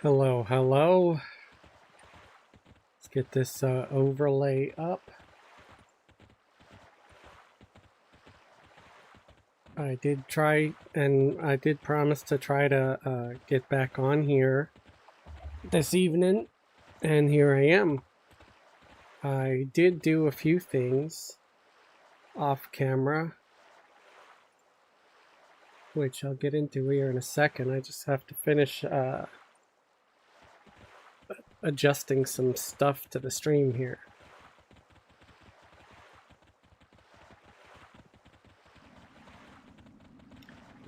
Hello, hello. Let's get this overlay up. I did try, and I did promise to try to get back on here this evening, and here I am. I did do a few things off camera, which I'll get into here in a second. I just have to finish adjusting some stuff to the stream here.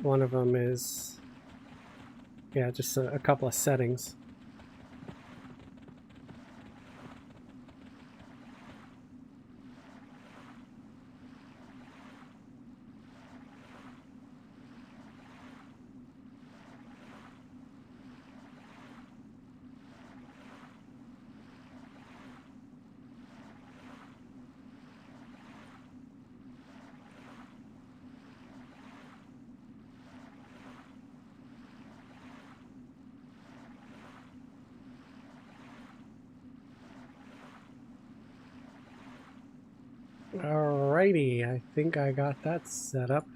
One of them is, yeah, just a couple of settings. Alrighty, I think I got that set up.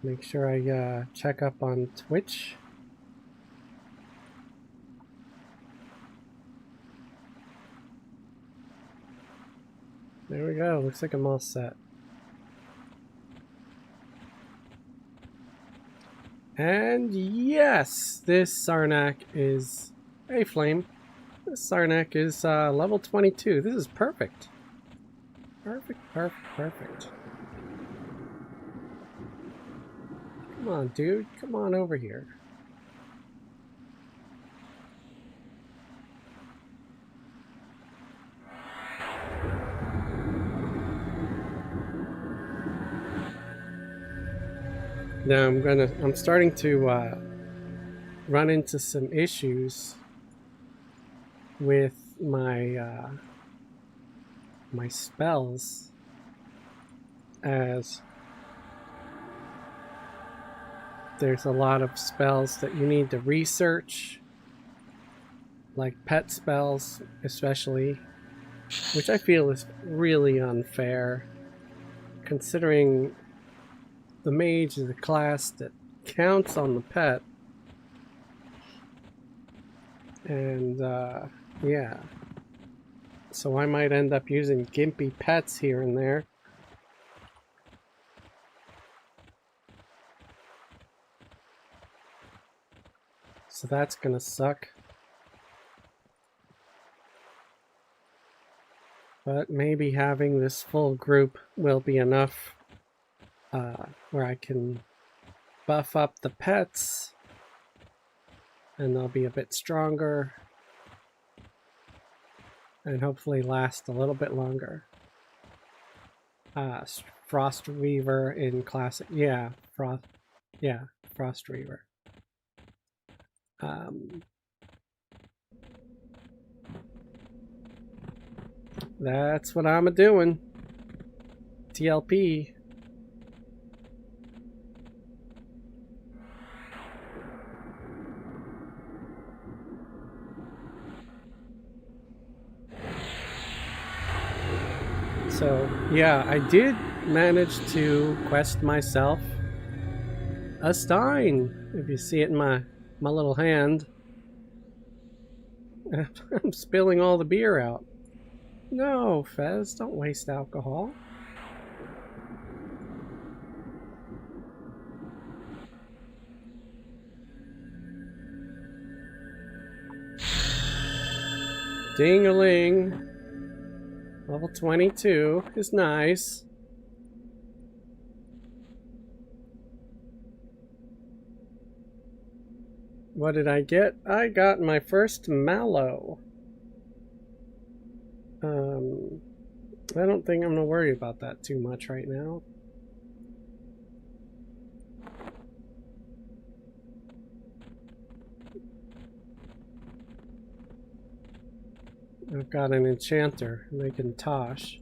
Make sure I check up on Twitch. There we go, looks like I'm all set. And yes, this Sarnak is a flame. This Sarnak is level 22. This is perfect. Perfect, perfect, perfect. Come on, dude. Come on over here. Now I'm starting to run into some issues with my my spells, as there's a lot of spells that you need to research, like pet spells especially, which I feel is really unfair, considering the mage is a class that counts on the pet. And yeah, so I might end up using gimpy pets here and there. So that's gonna suck. But maybe having this full group will be enough where I can buff up the pets and they'll be a bit stronger and hopefully last a little bit longer. Frostreaver in classic, yeah, Frostreaver. That's what I'm a-doing. TLP. So, yeah, I did manage to quest myself a stein. If you see it in my little hand. I'm spilling all the beer out. No, Fez, don't waste alcohol. Ding-a-ling. Level 22 is nice. What did I get? I got my first mallow. I don't think I'm gonna worry about that too much right now. I've got an enchanter making Tosh.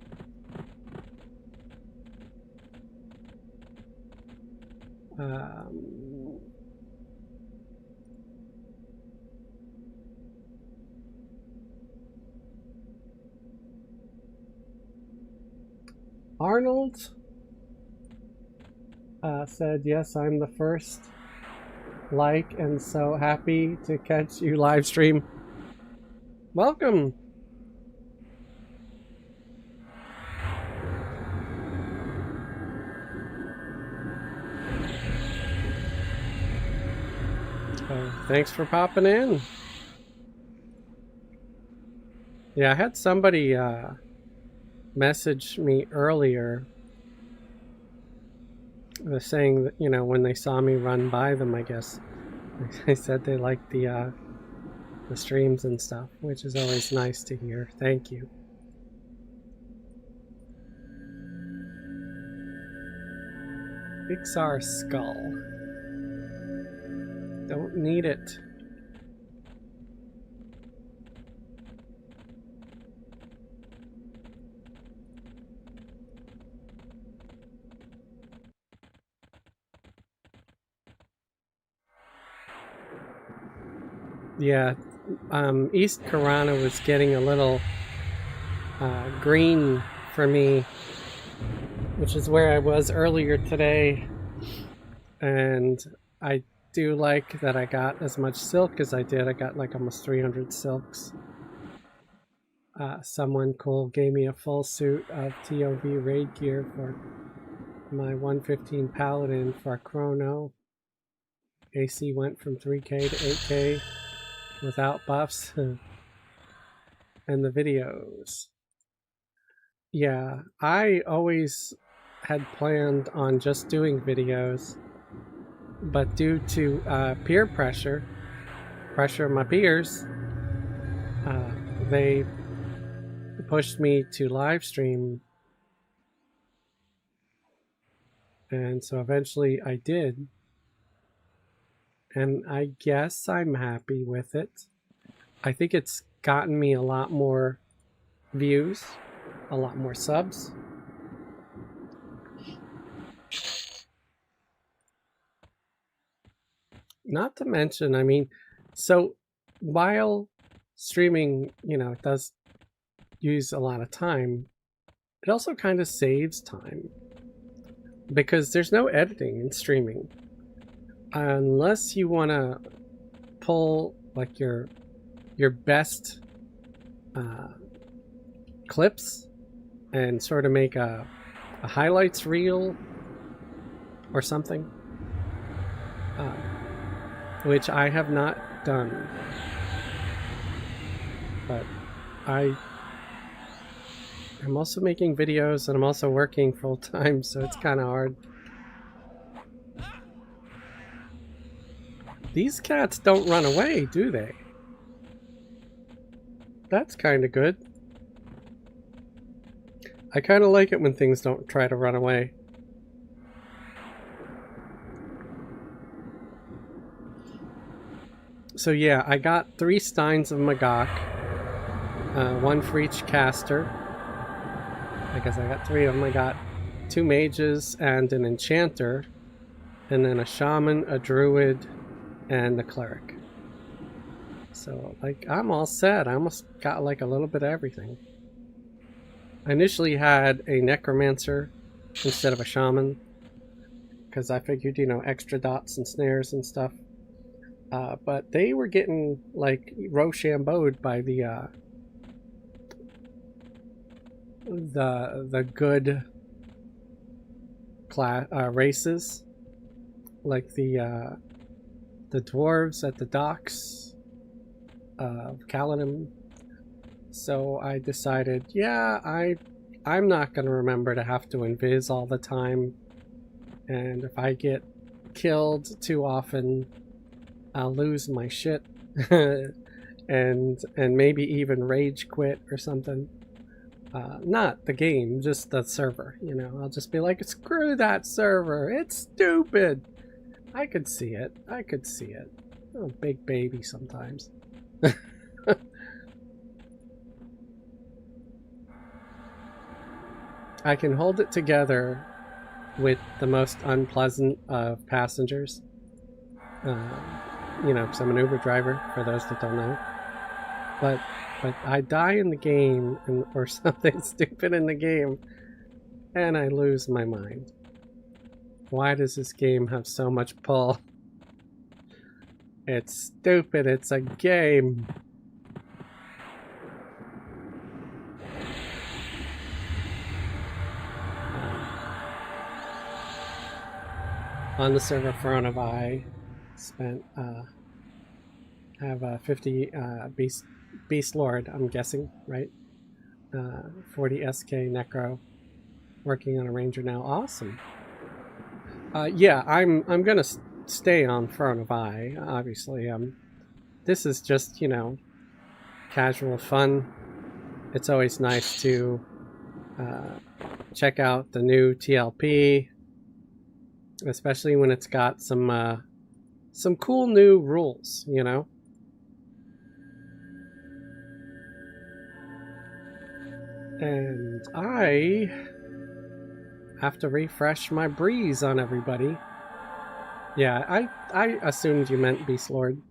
Arnold said, yes, I'm the first like, and so happy to catch you live stream. Welcome. Thanks for popping in. Yeah, I had somebody message me earlier saying that, you know, when they saw me run by them, I guess they said they liked the streams and stuff, which is always nice to hear. Thank you. Pixar skull. Don't need it. Yeah, East Carana was getting a little green for me, which is where I was earlier today, and I do like that I got as much silk as I did. I got like almost 300 silks. Someone cool gave me a full suit of TOV raid gear for my 115 Paladin for Chrono. AC went from 3k to 8k without buffs. And the videos. Yeah, I always had planned on just doing videos, but due to peer pressure of my peers, they pushed me to live stream, and so eventually I did, and I guess I'm happy with it. I think it's gotten me a lot more views, a lot more subs. Not to mention, I mean, so while streaming, you know, it does use a lot of time, it also kind of saves time because there's no editing in streaming unless you want to pull like your best clips and sort of make a highlights reel or something, which I have not done, but I'm also making videos and I'm also working full time, so it's kind of hard. These cats don't run away, do they? That's kind of good. I kind of like it when things don't try to run away. So yeah, I got 3 Steins of Magok, 1 for each caster. I guess I got 3 of them. I got 2 mages and an enchanter, and then a shaman, a druid, and a cleric. So like I'm all set. I almost got like a little bit of everything. I initially had a necromancer instead of a shaman because I figured, you know, extra dots and snares and stuff. But they were getting like Rochambeau'd by the good class races, like the dwarves at the docks of Caledon. So I decided, yeah, I'm not gonna remember to have to invis all the time, and if I get killed too often, I'll lose my shit and maybe even rage quit or something. Not the game, just the server, you know. I'll just be like, screw that server, it's stupid. I could see it. I could see it. I'm a big baby sometimes. I can hold it together with the most unpleasant of passengers. You know, because I'm an Uber driver, for those that don't know. But I die in the game or something stupid in the game, and I lose my mind. Why does this game have so much pull? It's stupid. It's a game. On the server front of I spent have a 50 Beast Lord, I'm guessing, right? 40 SK Necro, working on a Ranger now. Awesome. Yeah, I'm gonna stay on front of I. Obviously, this is just, you know, casual fun. It's always nice to check out the new TLP, especially when it's got some cool new rules, you know. And I have to refresh my breeze on everybody. Yeah, I assumed you meant Beast Lord.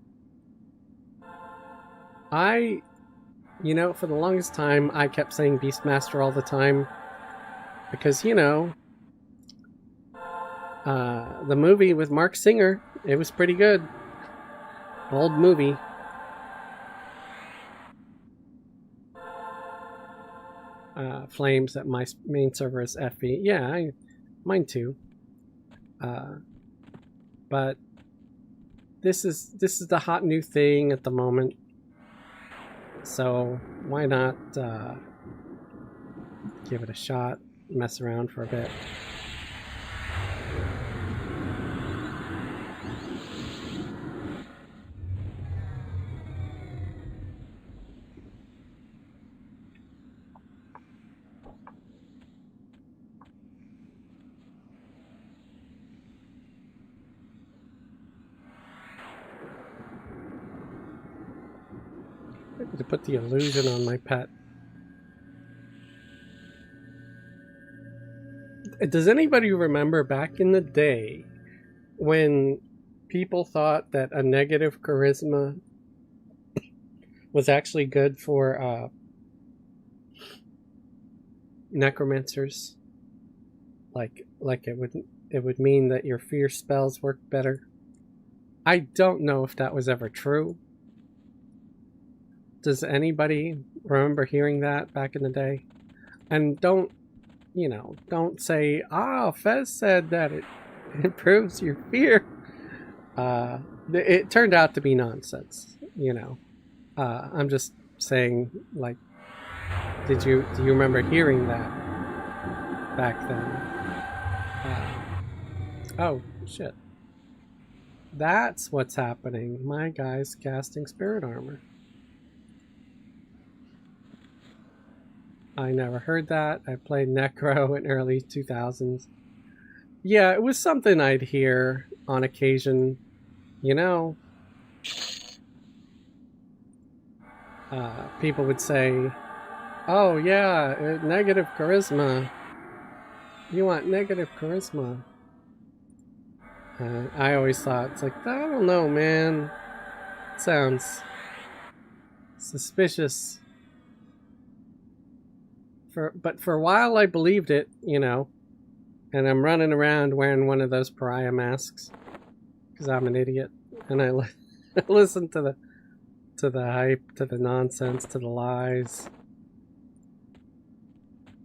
You know, for the longest time, I kept saying Beastmaster all the time. Because, you know, the movie with Mark Singer, it was pretty good. Old movie. Flames at my main server is FV. Yeah, mine too. But this is the hot new thing at the moment. So why not give it a shot, mess around for a bit. To put the illusion on my pet. Does anybody remember back in the day when people thought that a negative charisma was actually good for necromancers? Like it would mean that your fear spells work better. I don't know if that was ever true. Does anybody remember hearing that back in the day? And don't say, Fez said that it improves your fear. It turned out to be nonsense, you know. I'm just saying, like, do you remember hearing that back then? Oh, shit. That's what's happening. My guy's casting spirit armor. I never heard that. I played Necro in early 2000s. Yeah, it was something I'd hear on occasion, you know. People would say, oh yeah, negative charisma. You want negative charisma. I always thought, it's like, I don't know, man. It sounds suspicious. But for a while I believed it, you know. And I'm running around wearing one of those pariah masks. Because I'm an idiot. And I listen to the hype, to the nonsense, to the lies.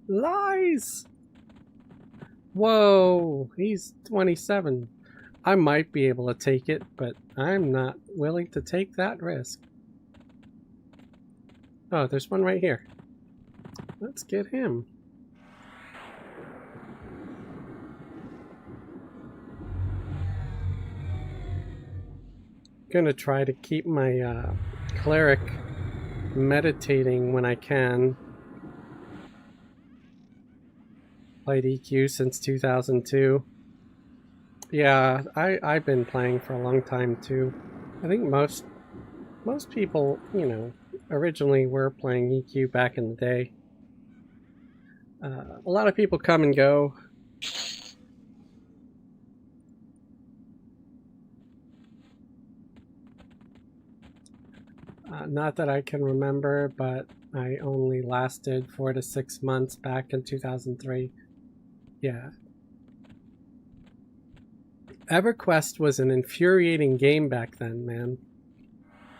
Lies! Whoa, he's 27. I might be able to take it, but I'm not willing to take that risk. Oh, there's one right here. Let's get him. Gonna try to keep my cleric meditating when I can. Played EQ since 2002. Yeah, I've been playing for a long time too. I think most people, you know, originally were playing EQ back in the day. A lot of people come and go. Not that I can remember, but I only lasted 4 to 6 months back in 2003. Yeah. Everquest was an infuriating game back then, man.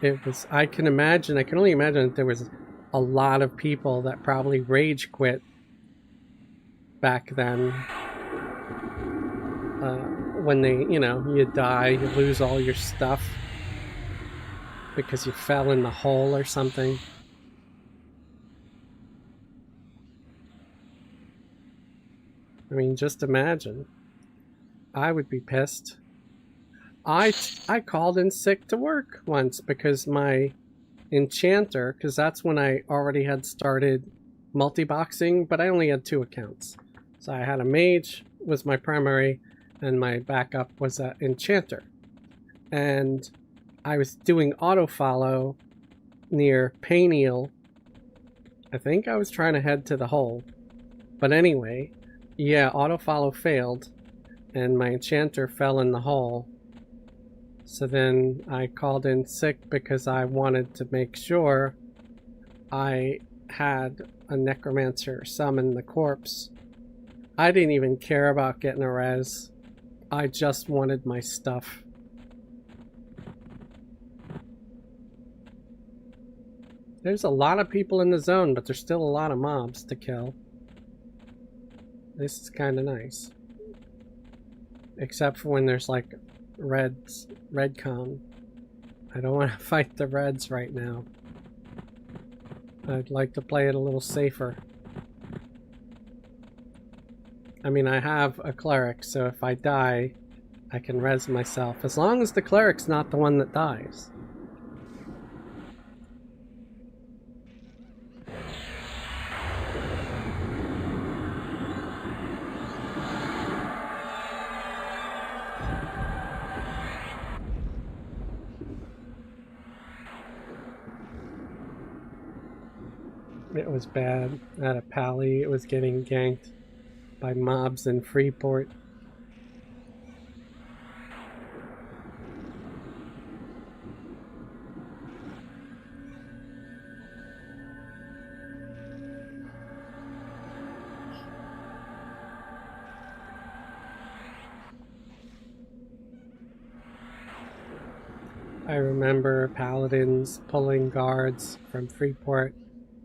It was, I can only imagine that there was a lot of people that probably rage quit back then. When they, you die, you lose all your stuff because you fell in the hole or something. I mean, just imagine. I would be pissed. I called in sick to work once because my enchanter, because that's when I already had started multi-boxing, but I only had 2 accounts. So I had a mage was my primary, and my backup was an enchanter. And I was doing auto follow near Payneal. I think I was trying to head to the hole. But anyway, yeah, auto follow failed, and my enchanter fell in the hole. So then I called in sick because I wanted to make sure I had a necromancer summon the corpse. I didn't even care about getting a res. I just wanted my stuff. There's a lot of people in the zone, but there's still a lot of mobs to kill. This is kind of nice. Except for when there's like redcon. I don't want to fight the reds right now. I'd like to play it a little safer. I mean, I have a cleric, so if I die, I can res myself. As long as the cleric's not the one that dies. It was bad. I had a pally. It was getting ganked by mobs in Freeport. I remember paladins pulling guards from Freeport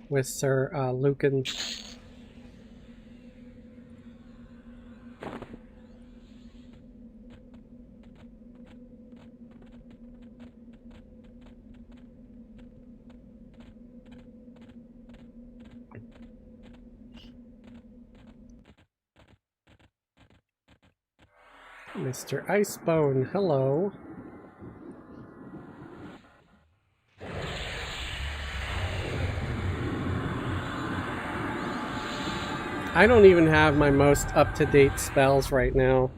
with Sir Lucan. Mr. Icebone, hello. I don't even have my most up-to-date spells right now.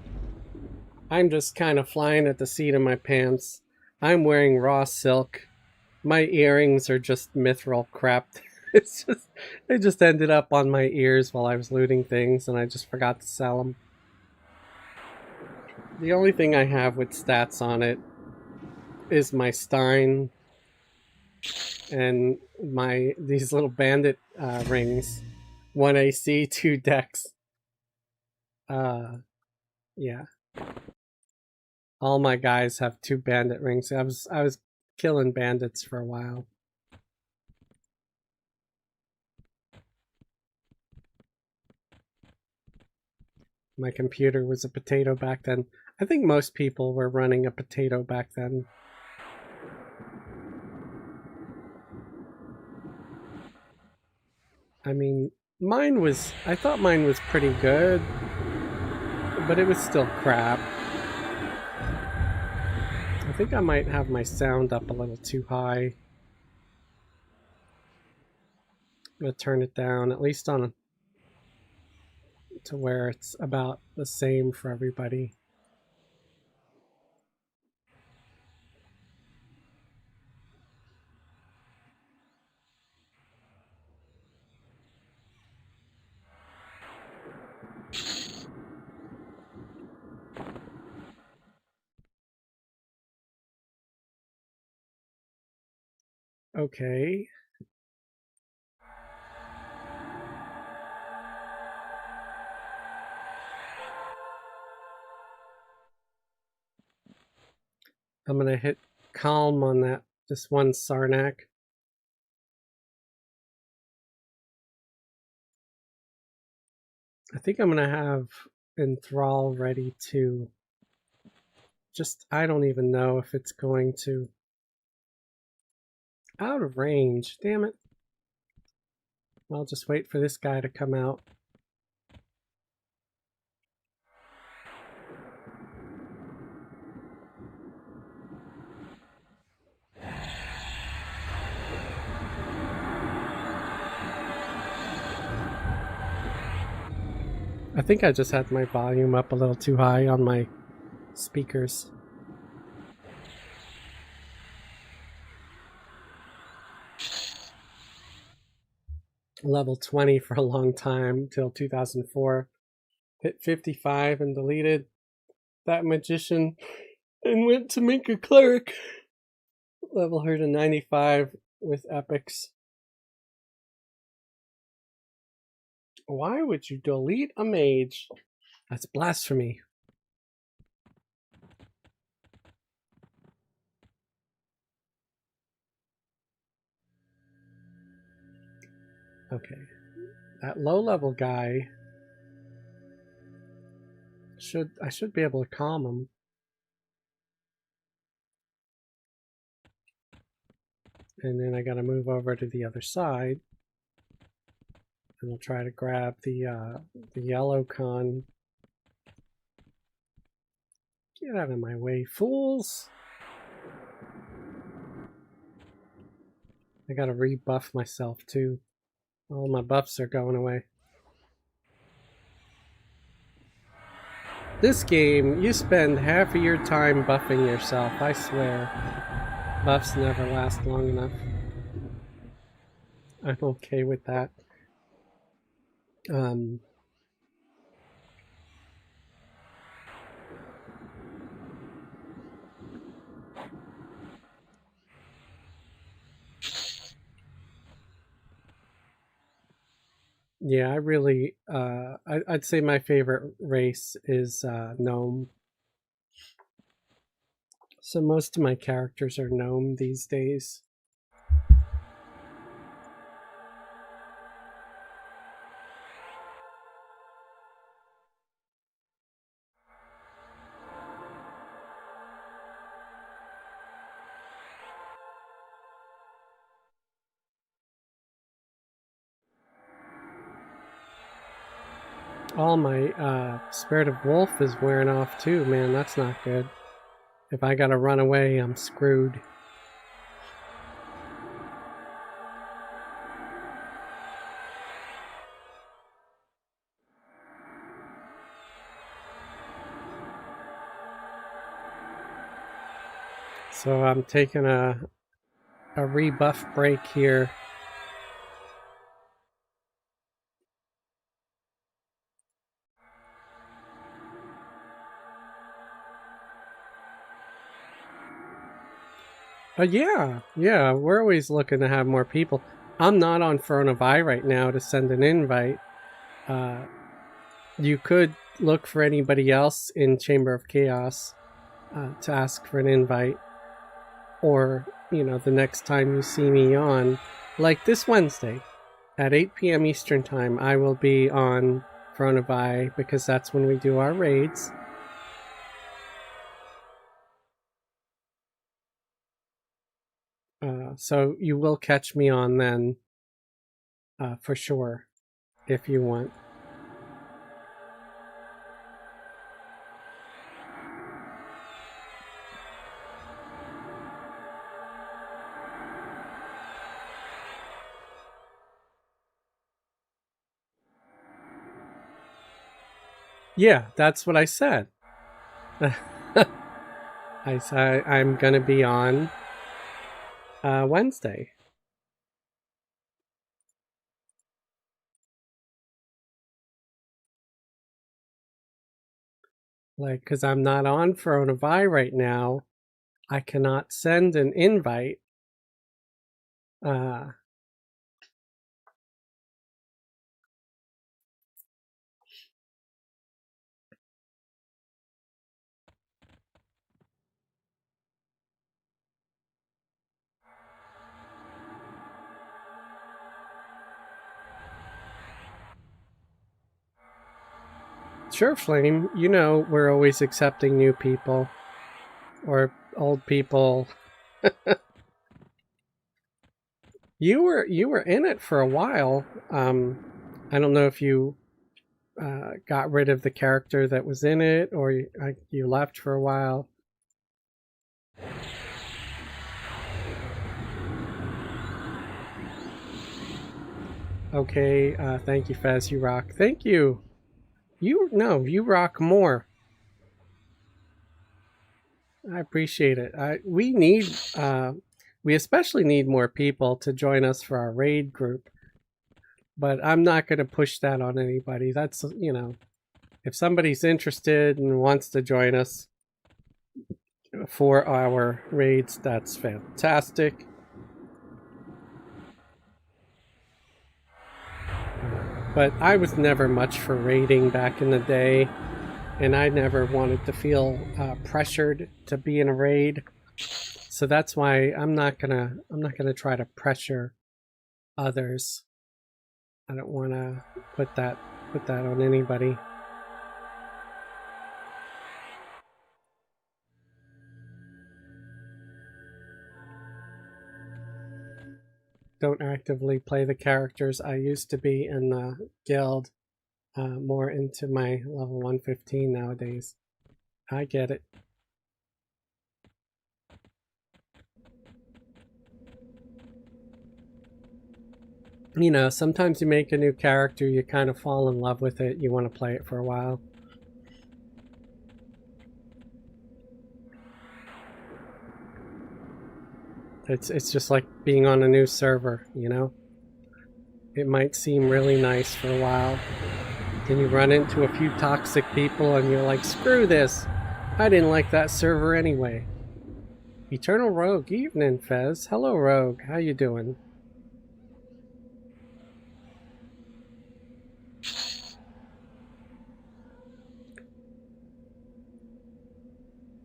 I'm just kind of flying at the seat of my pants. I'm wearing raw silk. My earrings are just mithril crap. They just ended up on my ears while I was looting things, and I just forgot to sell them. The only thing I have with stats on it is my Stein and these little bandit rings. 1 AC, 2 Dex. Yeah. All my guys have 2 bandit rings. I was killing bandits for a while. My computer was a potato back then. I think most people were running a potato back then. I mean, I thought mine was pretty good, but it was still crap. I think I might have my sound up a little too high. I'm gonna turn it down, at least to where it's about the same for everybody. Okay. I'm gonna hit calm on this one Sarnak. I think I'm gonna have Enthrall ready to I don't even know if it's going to out of range. Damn it. I'll just wait for this guy to come out. I think I just had my volume up a little too high on my speakers. Level 20 for a long time till 2004. Hit 55 and deleted that magician and went to make a cleric. Level her to 95 with epics. Why would you delete a mage? That's blasphemy. Okay. That low level guy I should be able to calm him. And then I gotta move over to the other side. And we'll try to grab the yellow con. Get out of my way, fools! I gotta rebuff myself too. All my buffs are going away. This game, you spend half of your time buffing yourself, I swear. Buffs never last long enough. I'm okay with that. Yeah, I really, I'd say my favorite race is Gnome. So most of my characters are Gnome these days. All my Spirit of Wolf is wearing off too, man. That's not good. If I gotta run away, I'm screwed. So I'm taking a rebuff break here. Yeah, we're always looking to have more people. I'm not on Throne of Eye right now to send an invite. You could look for anybody else in Chamber of Chaos to ask for an invite. Or, the next time you see me on, like this Wednesday at 8 p.m. Eastern Time, I will be on Throne of Eye because that's when we do our raids. So you will catch me on then, for sure, if you want. Yeah, that's what I said. I said I'm going to be on Wednesday. Like, because I'm not on Throne of Eye right now, I cannot send an invite Uh, sure, Flame. You know we're always accepting new people or old people. You were in it for a while. I don't know if you got rid of the character that was in it or you left for a while. Okay, thank you, Fez. You rock. Thank you. You rock more. I appreciate it. We especially need more people to join us for our raid group. But I'm not going to push that on anybody. That's, if somebody's interested and wants to join us for our raids, that's fantastic. But I was never much for raiding back in the day, and I never wanted to feel pressured to be in a raid. So that's why I'm not gonna try to pressure others. I don't want to put that on anybody. Don't actively play the characters. I used to be in the guild, more into my level 115 nowadays. I get it. Sometimes you make a new character, you kind of fall in love with it, you want to play it for a while. It's just like being on a new server, It might seem really nice for a while. Then you run into a few toxic people and you're like, screw this. I didn't like that server anyway. Eternal Rogue, evening, Fez. Hello, Rogue. How you doing?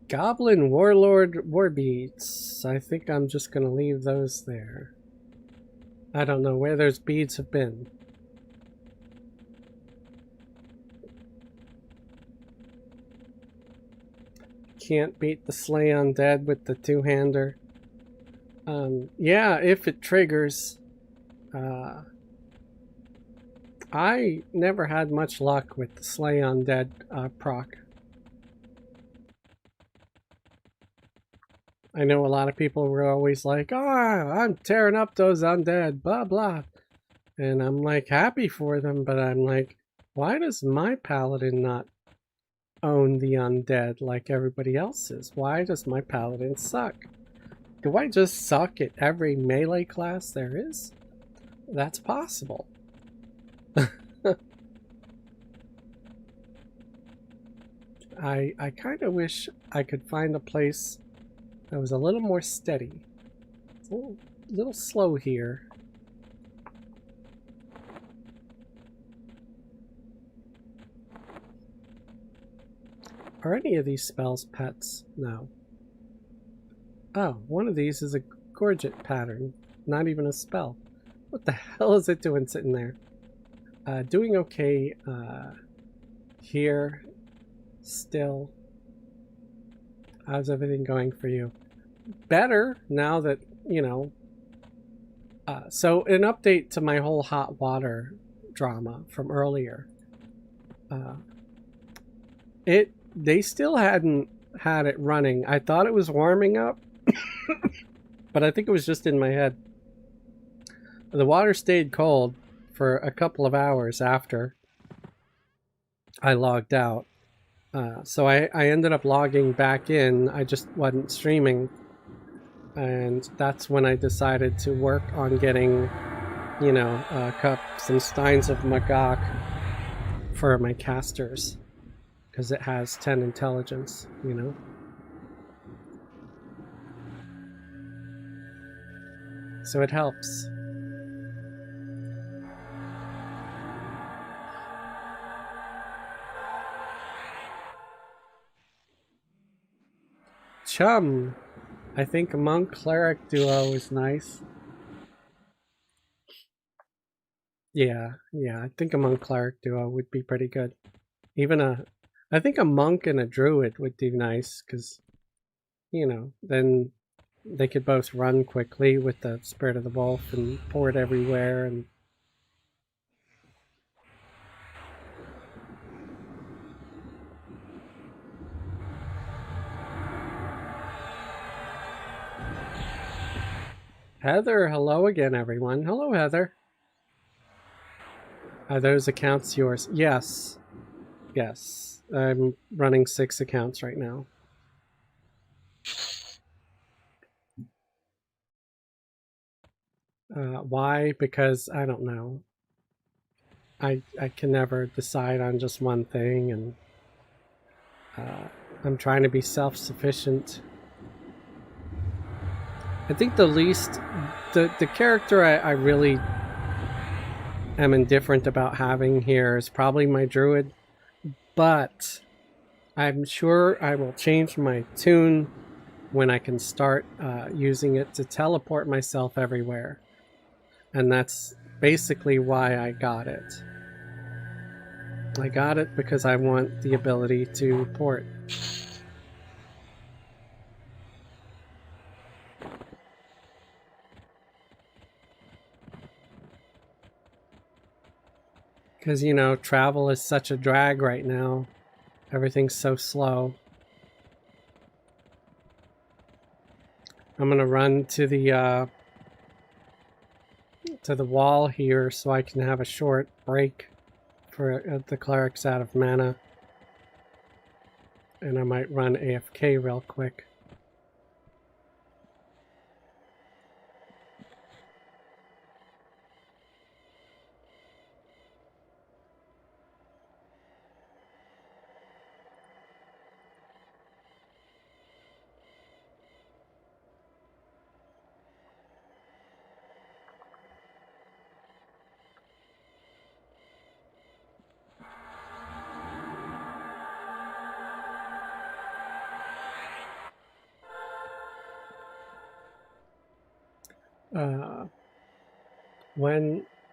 Goblin Warlord Warbeads. I think I'm just going to leave those there. I don't know where those beads have been. Can't beat the Slay Undead with the two-hander. Yeah, if it triggers. I never had much luck with the Slay Undead proc. I know a lot of people were always like, I'm tearing up those undead, blah, blah. And I'm like, happy for them, but I'm like, why does my paladin not own the undead like everybody else's? Why does my paladin suck? Do I just suck at every melee class there is? That's possible. I kind of wish I could find a place that was a little more steady. It's a little slow here. Are any of these spells pets? No. Oh, one of these is a Gorget pattern. Not even a spell. What the hell is it doing sitting there? Doing okay here. Still. How's everything going for you? Better now that, so an update to my whole hot water drama from earlier. They still hadn't had it running. I thought it was warming up, but I think it was just in my head. The water stayed cold for a couple of hours after I logged out. So I ended up logging back in. I just wasn't streaming. And that's when I decided to work on getting, some Steins of Magog for my casters. Because it has 10 intelligence, So it helps. Chum. I think a monk cleric duo is nice. Yeah, I think a monk cleric duo would be pretty good. Even I think a monk and a druid would do nice, because, then they could both run quickly with the Spirit of the Wolf and pour it everywhere. And Heather, hello again, everyone. Hello, Heather. Are those accounts yours? Yes. Yes. I'm running 6 accounts right now. Why? Because I don't know. I can never decide on just one thing, and I'm trying to be self-sufficient. I think the character I really am indifferent about having here is probably my druid, but I'm sure I will change my tune when I can start using it to teleport myself everywhere. And that's basically why I got it. I got it because I want the ability to port. Because, travel is such a drag right now. Everything's so slow. I'm going to run to the wall here so I can have a short break for the cleric's out of mana. And I might run AFK real quick.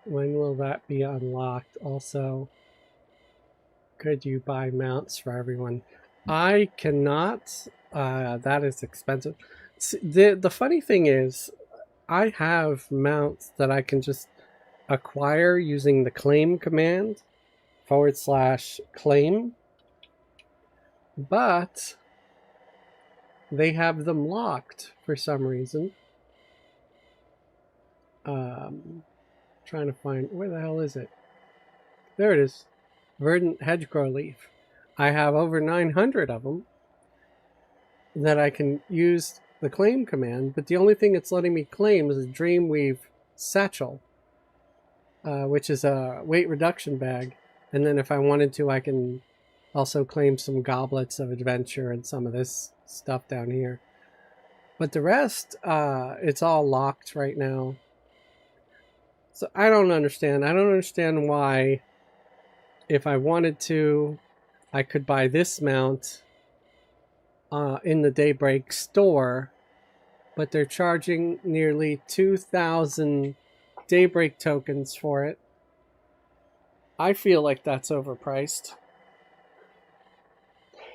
When will that be unlocked? Also, could you buy mounts for everyone? I cannot. That is expensive. The funny thing is, I have mounts that I can just acquire using the claim command /claim, but they have them locked for some reason. Trying to find, where the hell is it? There it is. Verdant hedgerow leaf. I have over 900 of them that I can use the claim command, but the only thing it's letting me claim is a Dreamweave satchel, which is a weight reduction bag. And then if I wanted to, I can also claim some goblets of adventure and some of this stuff down here. But the rest, it's all locked right now. So I don't understand. I don't understand why, if I wanted to, I could buy this mount in the Daybreak store, but they're charging nearly 2,000 Daybreak tokens for it. I feel like that's overpriced.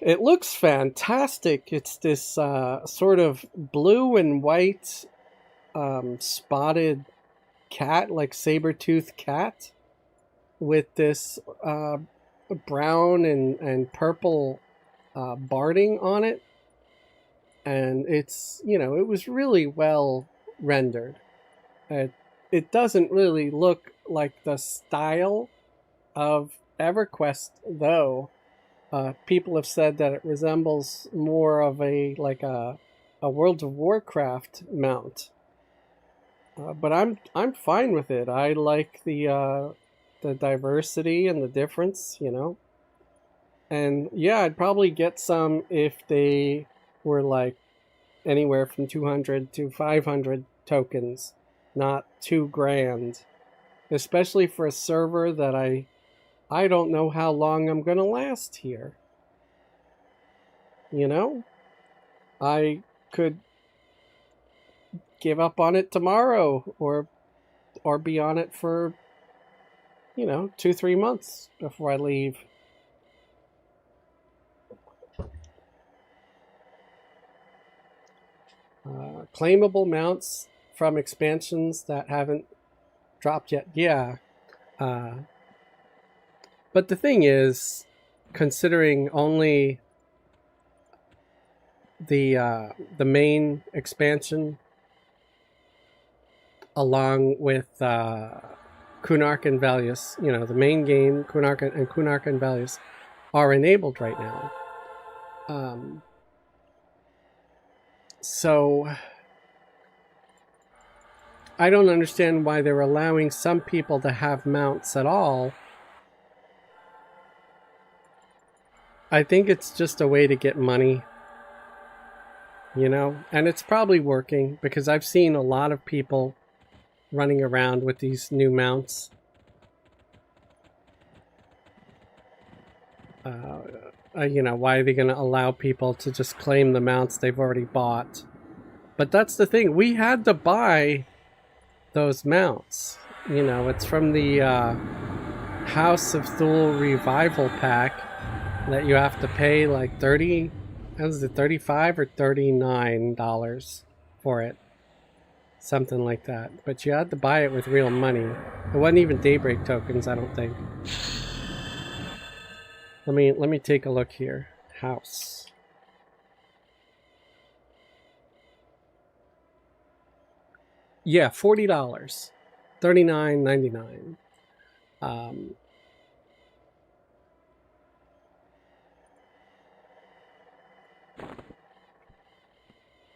It looks fantastic. It's this sort of blue and white spotted cat, like saber-toothed cat, with this brown and purple barding on it. And it's, it was really well rendered. It doesn't really look like the style of Everquest, though. People have said that it resembles more of a World of Warcraft mount. But I'm fine with it. I like the diversity and the difference, And yeah, I'd probably get some if they were like anywhere from 200 to 500 tokens, not $2,000, especially for a server that I don't know how long I'm gonna last here. You know, I could give up on it tomorrow, or be on it for 2-3 months before I leave. Claimable mounts from expansions that haven't dropped yet. Yeah. But the thing is, considering only the main expansion along with Kunark and Valius, the main game, Kunark and Valius, are enabled right now. So I don't understand why they're allowing some people to have mounts at all. I think it's just a way to get money, and it's probably working, because I've seen a lot of people running around with these new mounts. Why are they going to allow people to just claim the mounts they've already bought? But that's the thing. We had to buy those mounts. It's from the House of Thule Revival Pack that you have to pay like $35 or $39 for it. Something like that. But you had to buy it with real money. It wasn't even Daybreak tokens, I don't think. Let me take a look here. House. Yeah, $40. $39.99.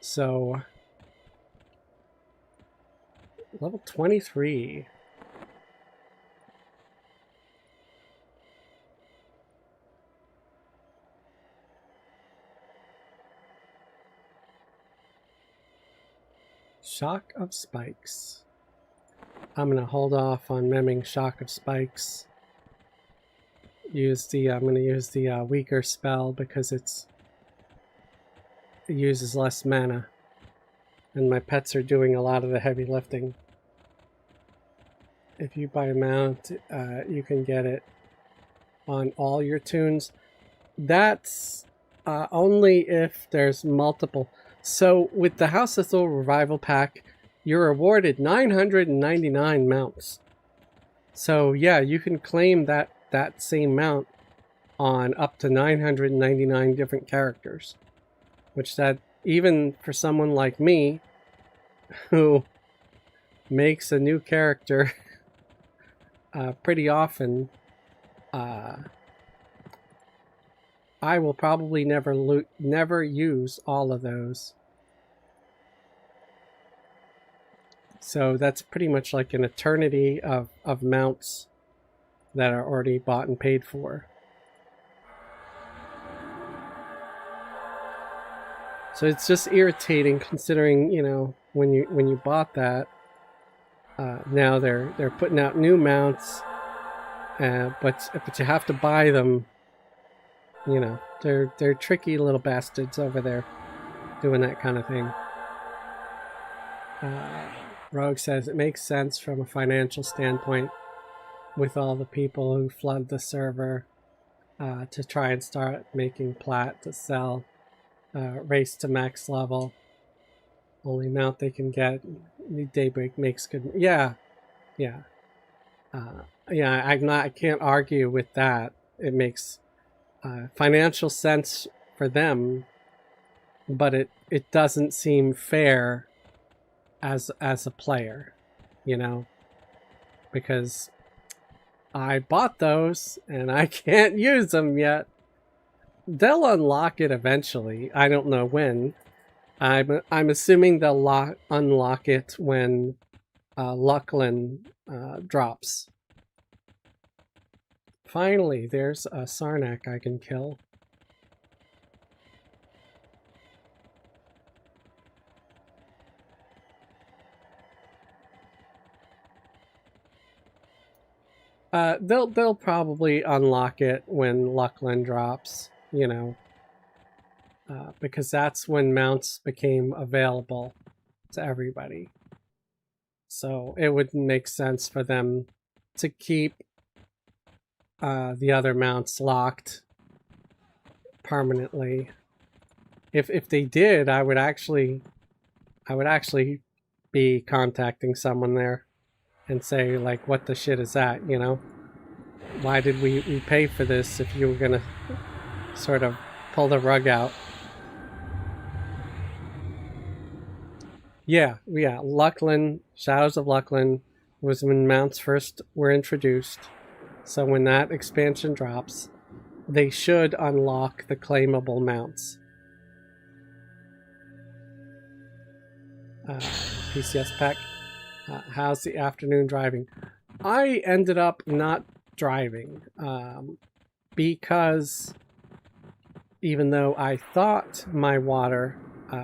So level 23. Shock of Spikes. I'm gonna hold off on memming Shock of Spikes. I'm gonna use the weaker spell because it uses less mana, and my pets are doing a lot of the heavy lifting. If you buy a mount, you can get it on all your tunes. That's only if there's multiple. So with the House of Thule Revival Pack, you're awarded 999 mounts. So yeah, you can claim that same mount on up to 999 different characters. Which that, even for someone like me, who makes a new character pretty often, I will probably never use all of those. So that's pretty much like an eternity of mounts that are already bought and paid for. So it's just irritating, considering, when you bought that, now they're putting out new mounts, but you have to buy them. They're tricky little bastards over there doing that kind of thing. Rogue says it makes sense from a financial standpoint with all the people who flood the server to try and start making plat to sell, race to max level. Only mount they can get. Daybreak makes good. Yeah. I can't argue with that. It makes financial sense for them, but it doesn't seem fair as a player, because I bought those and I can't use them yet. They'll unlock it eventually. I don't know when. I'm assuming they'll unlock it when Lucklin drops. Finally, there's a Sarnak I can kill. They'll probably unlock it when Luckland drops, you know, because that's when mounts became available to everybody. So it would make sense for them to keep the other mounts locked permanently. If they did, I would actually be contacting someone there and say, like, what the shit is that, you know? Why did we pay for this if you were gonna sort of pull the rug out? Yeah, Luckland, Shadows of Luckland was when mounts first were introduced. So when that expansion drops, they should unlock the claimable mounts. PCS Pack, how's the afternoon driving? I ended up not driving because even though I thought my water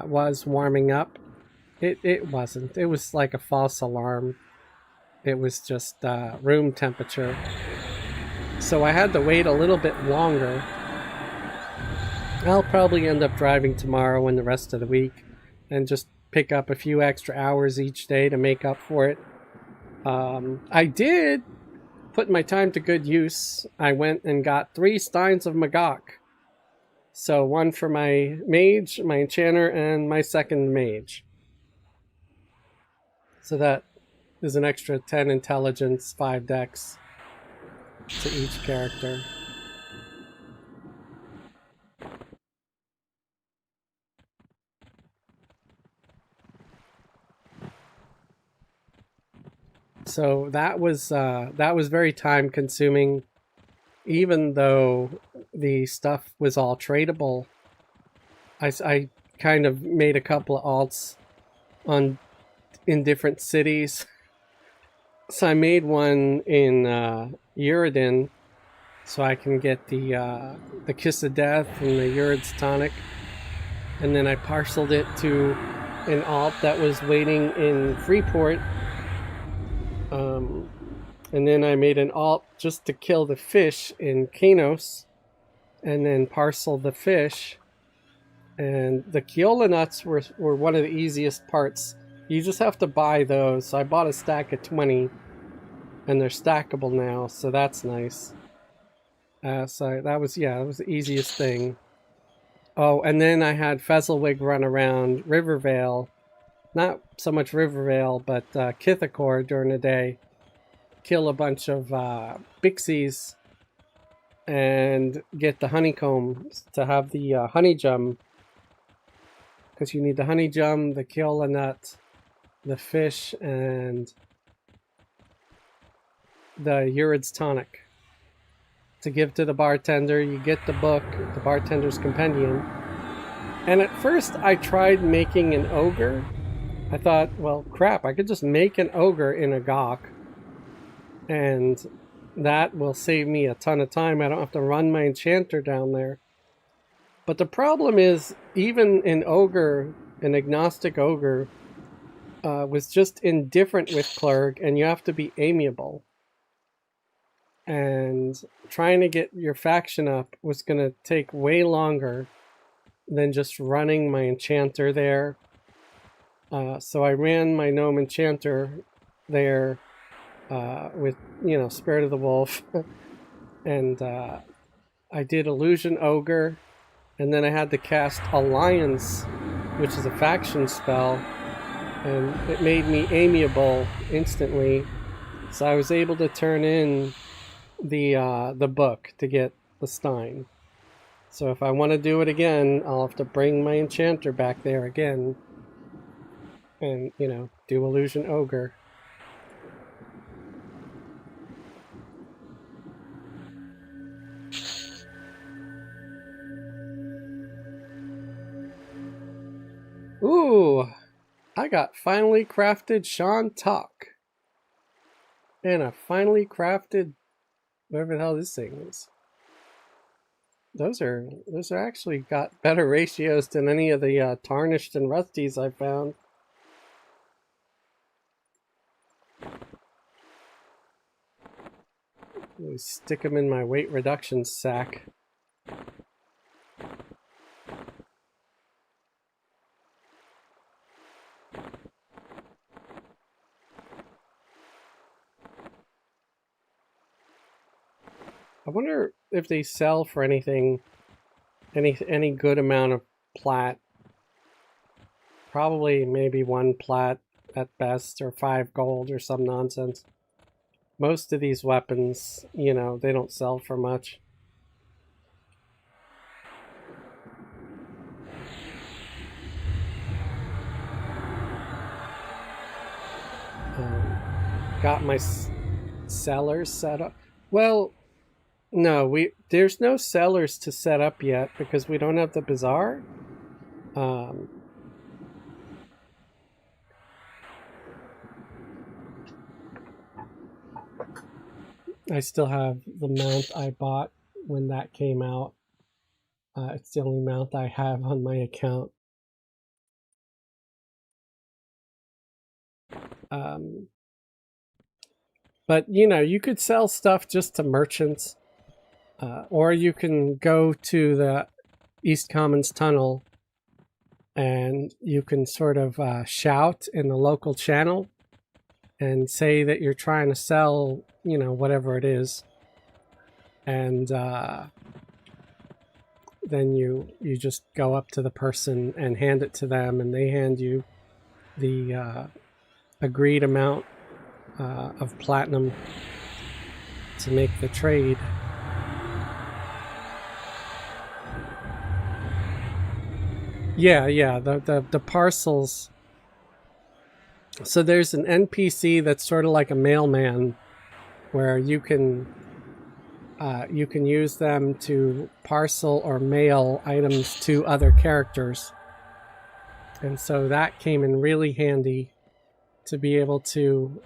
was warming up, it wasn't. It was like a false alarm. It was just room temperature. So I had to wait a little bit longer. I'll probably end up driving tomorrow and the rest of the week and just pick up a few extra hours each day to make up for it. I did put my time to good use. I went and got 3 Steins of Magok. So 1 for my mage, my enchanter, and my second mage. So that is an extra 10 intelligence, 5 dex to each character. So that was very time consuming, even though the stuff was all tradable. I kind of made a couple of alts in different cities. So I made one in Uridin, so I can get the Kiss of Death and the Urid's Tonic, and then I parceled it to an alt that was waiting in Freeport. And then I made an alt just to kill the fish in Kanos, and then parcel the fish. And the Keola nuts were one of the easiest parts. You just have to buy those. So I bought a stack of 20, and they're stackable now, so that's nice. So that was the easiest thing. Oh, and then I had Fezzelwig run around Rivervale. Not so much Rivervale, but Kithakor during the day. Kill a bunch of Bixies and get the honeycombs to have the honey gem. Because you need the honey gem, the Keola nut, the fish, and the Urid's Tonic. To give to the bartender, you get the book, the bartender's compendium. And at first I tried making an ogre. I thought, well, crap, I could just make an ogre in a Gok, and that will save me a ton of time. I don't have to run my enchanter down there. But the problem is, even an ogre, an agnostic ogre, was just indifferent with Clerg, and you have to be amiable. And trying to get your faction up was going to take way longer than just running my enchanter there. So I ran my gnome enchanter there with, Spirit of the Wolf. And I did Illusion Ogre. And then I had to cast Alliance, which is a faction spell. And it made me amiable instantly. So I was able to turn in the book to get the Stein. So if I want to do it again, I'll have to bring my enchanter back there again. And, do Illusion Ogre. Ooh, I got finally crafted Sean Tuck. And a finally crafted, whatever the hell this thing is. Those are actually got better ratios than any of the tarnished and rusties I found. Stick them in my weight reduction sack. I wonder if they sell for anything, any good amount of plat. Probably maybe 1 plat at best, or 5 gold or some nonsense. Most of these weapons, you know, they don't sell for much. Got my cellars set up. Well, no, there's no cellars to set up yet because we don't have the bazaar. I still have the mount I bought when that came out. It's the only mount I have on my account. But, you know, you could sell stuff just to merchants. Or you can go to the East Commons Tunnel and you can sort of shout in the local channel and say that you're trying to sell, you know, whatever it is. And then you just go up to the person and hand it to them, and they hand you the agreed amount of platinum to make the trade. Yeah, the parcels. So there's an NPC that's sort of like a mailman, where you can use them to parcel or mail items to other characters. And so that came in really handy to be able to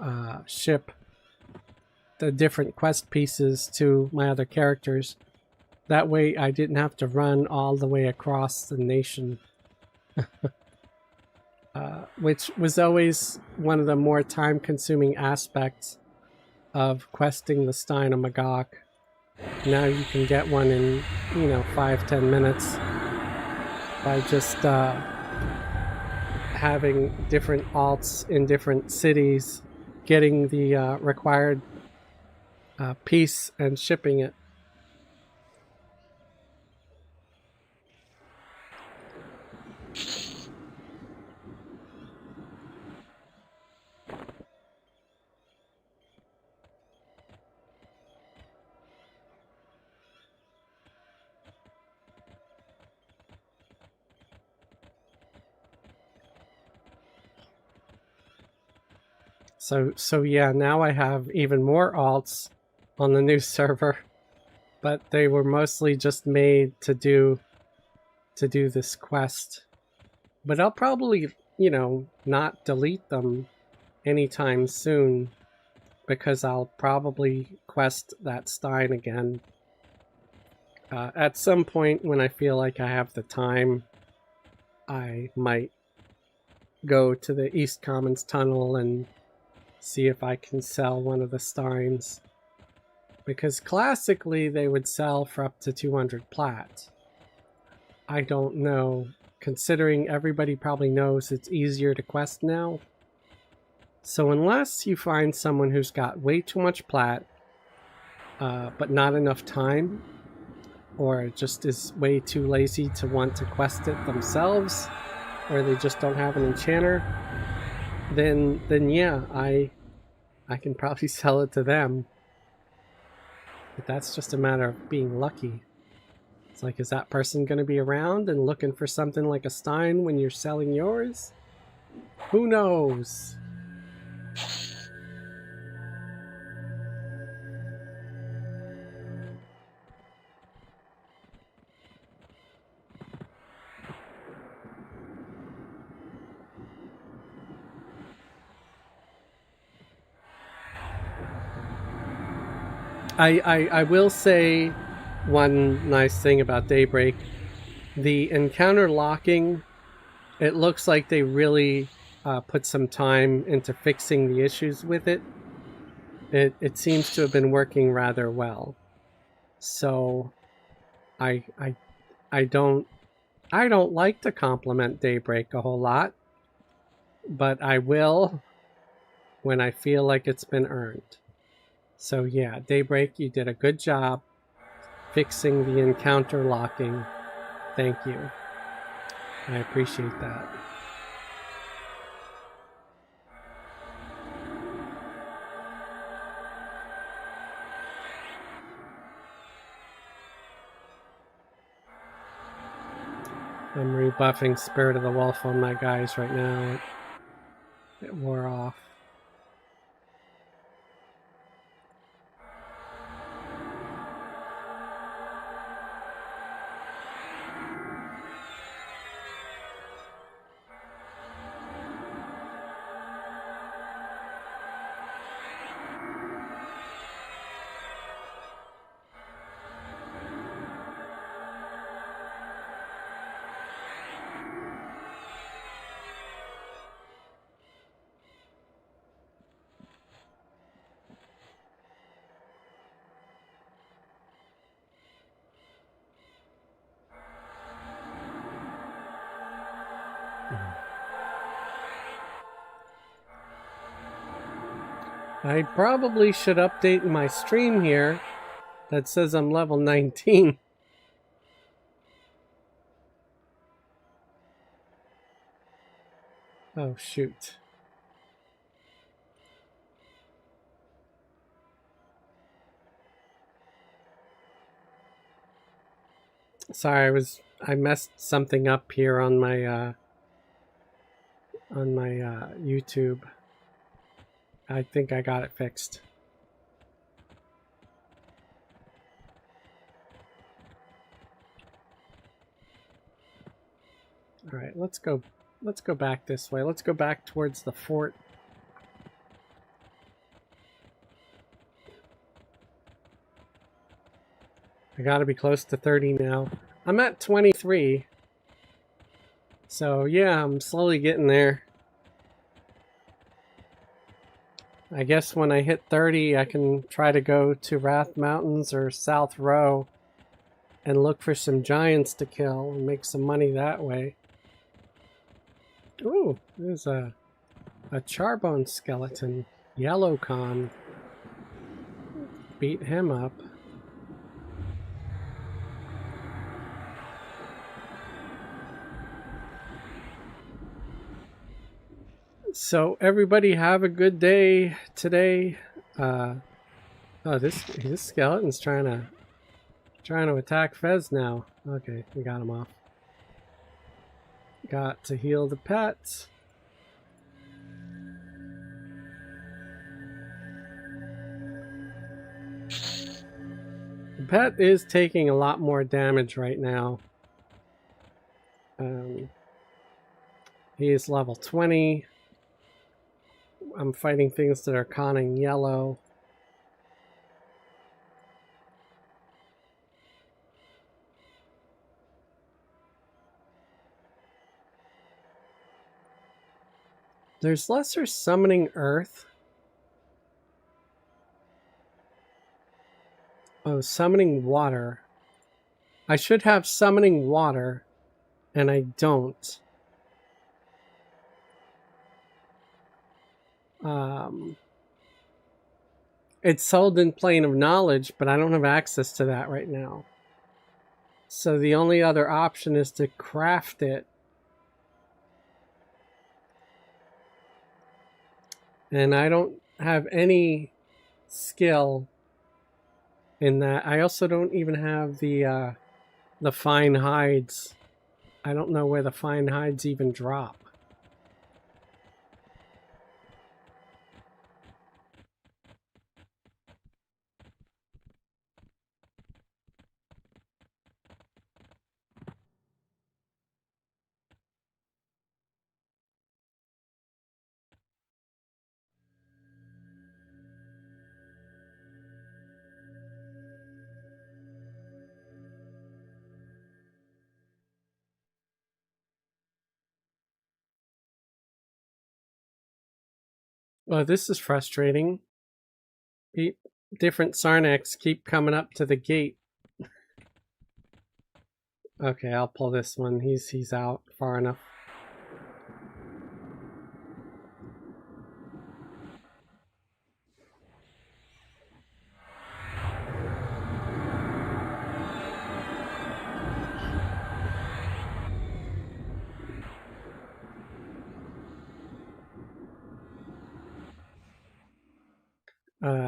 ship the different quest pieces to my other characters. That way I didn't have to run all the way across the nation. Which was always one of the more time-consuming aspects of questing the Stein of Magog. Now you can get one in, you know, 5-10 minutes by just having different alts in different cities, getting the required piece and shipping it. So yeah, now I have even more alts on the new server, but they were mostly just made to do this quest. But I'll probably, you know, not delete them anytime soon, because I'll probably quest that Stein again at some point when I feel like I have the time. I might go to the East Commons Tunnel and see if I can sell one of the Steins, because classically they would sell for up to 200 plat. I don't know, considering everybody probably knows it's easier to quest now. So unless you find someone who's got way too much plat, but not enough time, or just is way too lazy to want to quest it themselves, or they just don't have an enchanter, then yeah, I can probably sell it to them. But that's just a matter of being lucky. It's like, is that person going to be around and looking for something like a Stein when you're selling yours? Who knows? I will say one nice thing about Daybreak. The encounter locking, it looks like they really put some time into fixing the issues with it. it seems to have been working rather well. So I I I don't like to compliment Daybreak a whole lot, but I will when I feel like it's been earned. So yeah, Daybreak, you did a good job fixing the encounter locking. Thank you. I appreciate that. I'm rebuffing Spirit of the Wolf on my guys right now. It wore off. I probably should update my stream here that says I'm level 19. Oh, shoot. Sorry, I messed something up here on my YouTube. I think I got it fixed. All right, let's go back this way. Let's go back towards the fort. I gotta be close to 30 now. I'm at 23. So yeah, I'm slowly getting there. I guess when I hit 30, I can try to go to Wrath Mountains or South Row and look for some giants to kill and make some money that way. Ooh, there's a Charbone skeleton. Yellow Con. Beat him up. So everybody have a good day today. Oh, this skeleton's trying to attack Fez now. Okay, we got him off. Got to heal the pets. The pet is taking a lot more damage right now. He is level 20. I'm fighting things that are conning yellow. There's lesser summoning earth. Oh, summoning water. I should have summoning water, and I don't. It's sold in Plane of Knowledge, but I don't have access to that right now. So the only other option is to craft it. And I don't have any skill in that. I also don't even have the fine hides. I don't know where the fine hides even drop. Well, this is frustrating. Different Sarnax keep coming up to the gate. Okay, I'll pull this one. He's out far enough.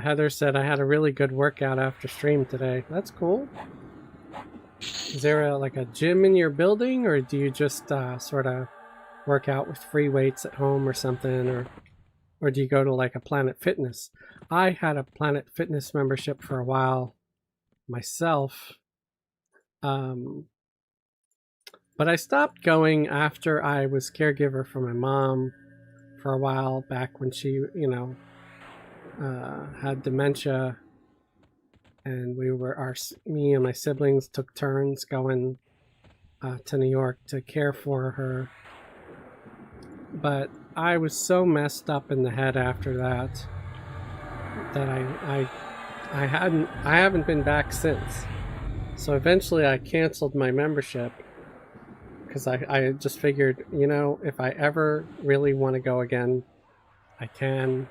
Heather said I had a really good workout after stream today. That's cool. Is there like a gym in your building, or do you just sort of work out with free weights at home or something, or do you go to like a Planet Fitness? I had a Planet Fitness membership for a while myself, but I stopped going after I was caregiver for my mom for a while back when she, had dementia, and me and my siblings took turns going to New York to care for her. But I was so messed up in the head after that I haven't been back since. So eventually I canceled my membership because I just figured, if I ever really want to go again, I can.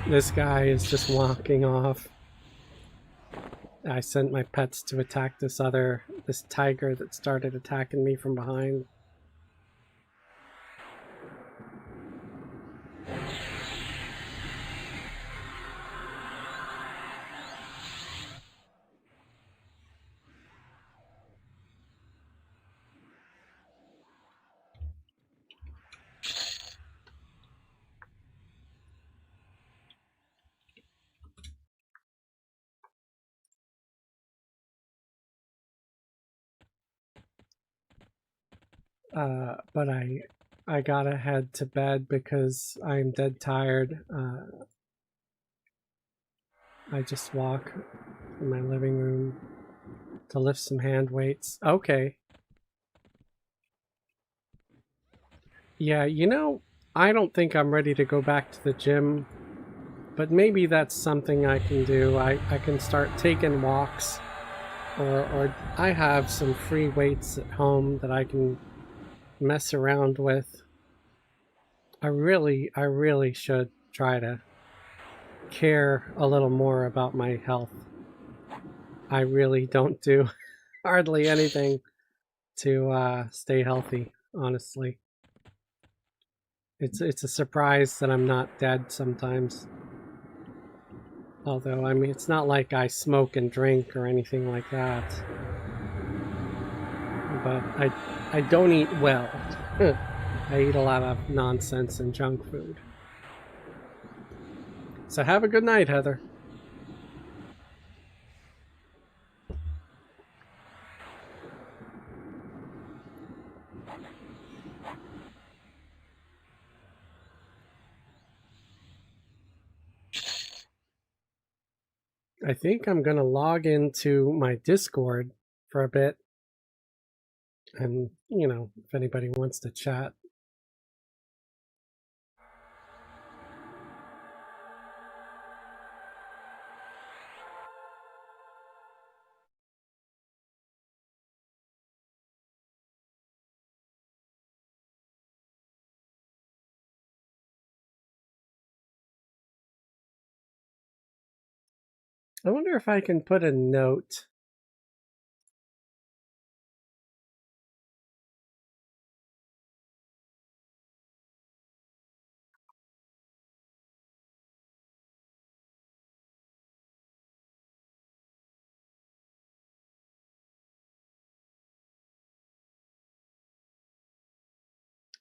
This guy is just walking off. I sent my pets to attack this tiger that started attacking me from behind. But I gotta head to bed because I'm dead tired. I just walk in my living room to lift some hand weights. Okay. Yeah, I don't think I'm ready to go back to the gym, but maybe that's something I can do. I can start taking walks, or I have some free weights at home that I can mess around with. I really should try to care a little more about my health. I really don't do hardly anything to stay healthy, honestly. It's a surprise that I'm not dead sometimes. Although, I mean, it's not like I smoke and drink or anything like that. But I don't eat well. I eat a lot of nonsense and junk food. So have a good night, Heather. I think I'm going to log into my Discord for a bit. And, if anybody wants to chat. I wonder if I can put a note.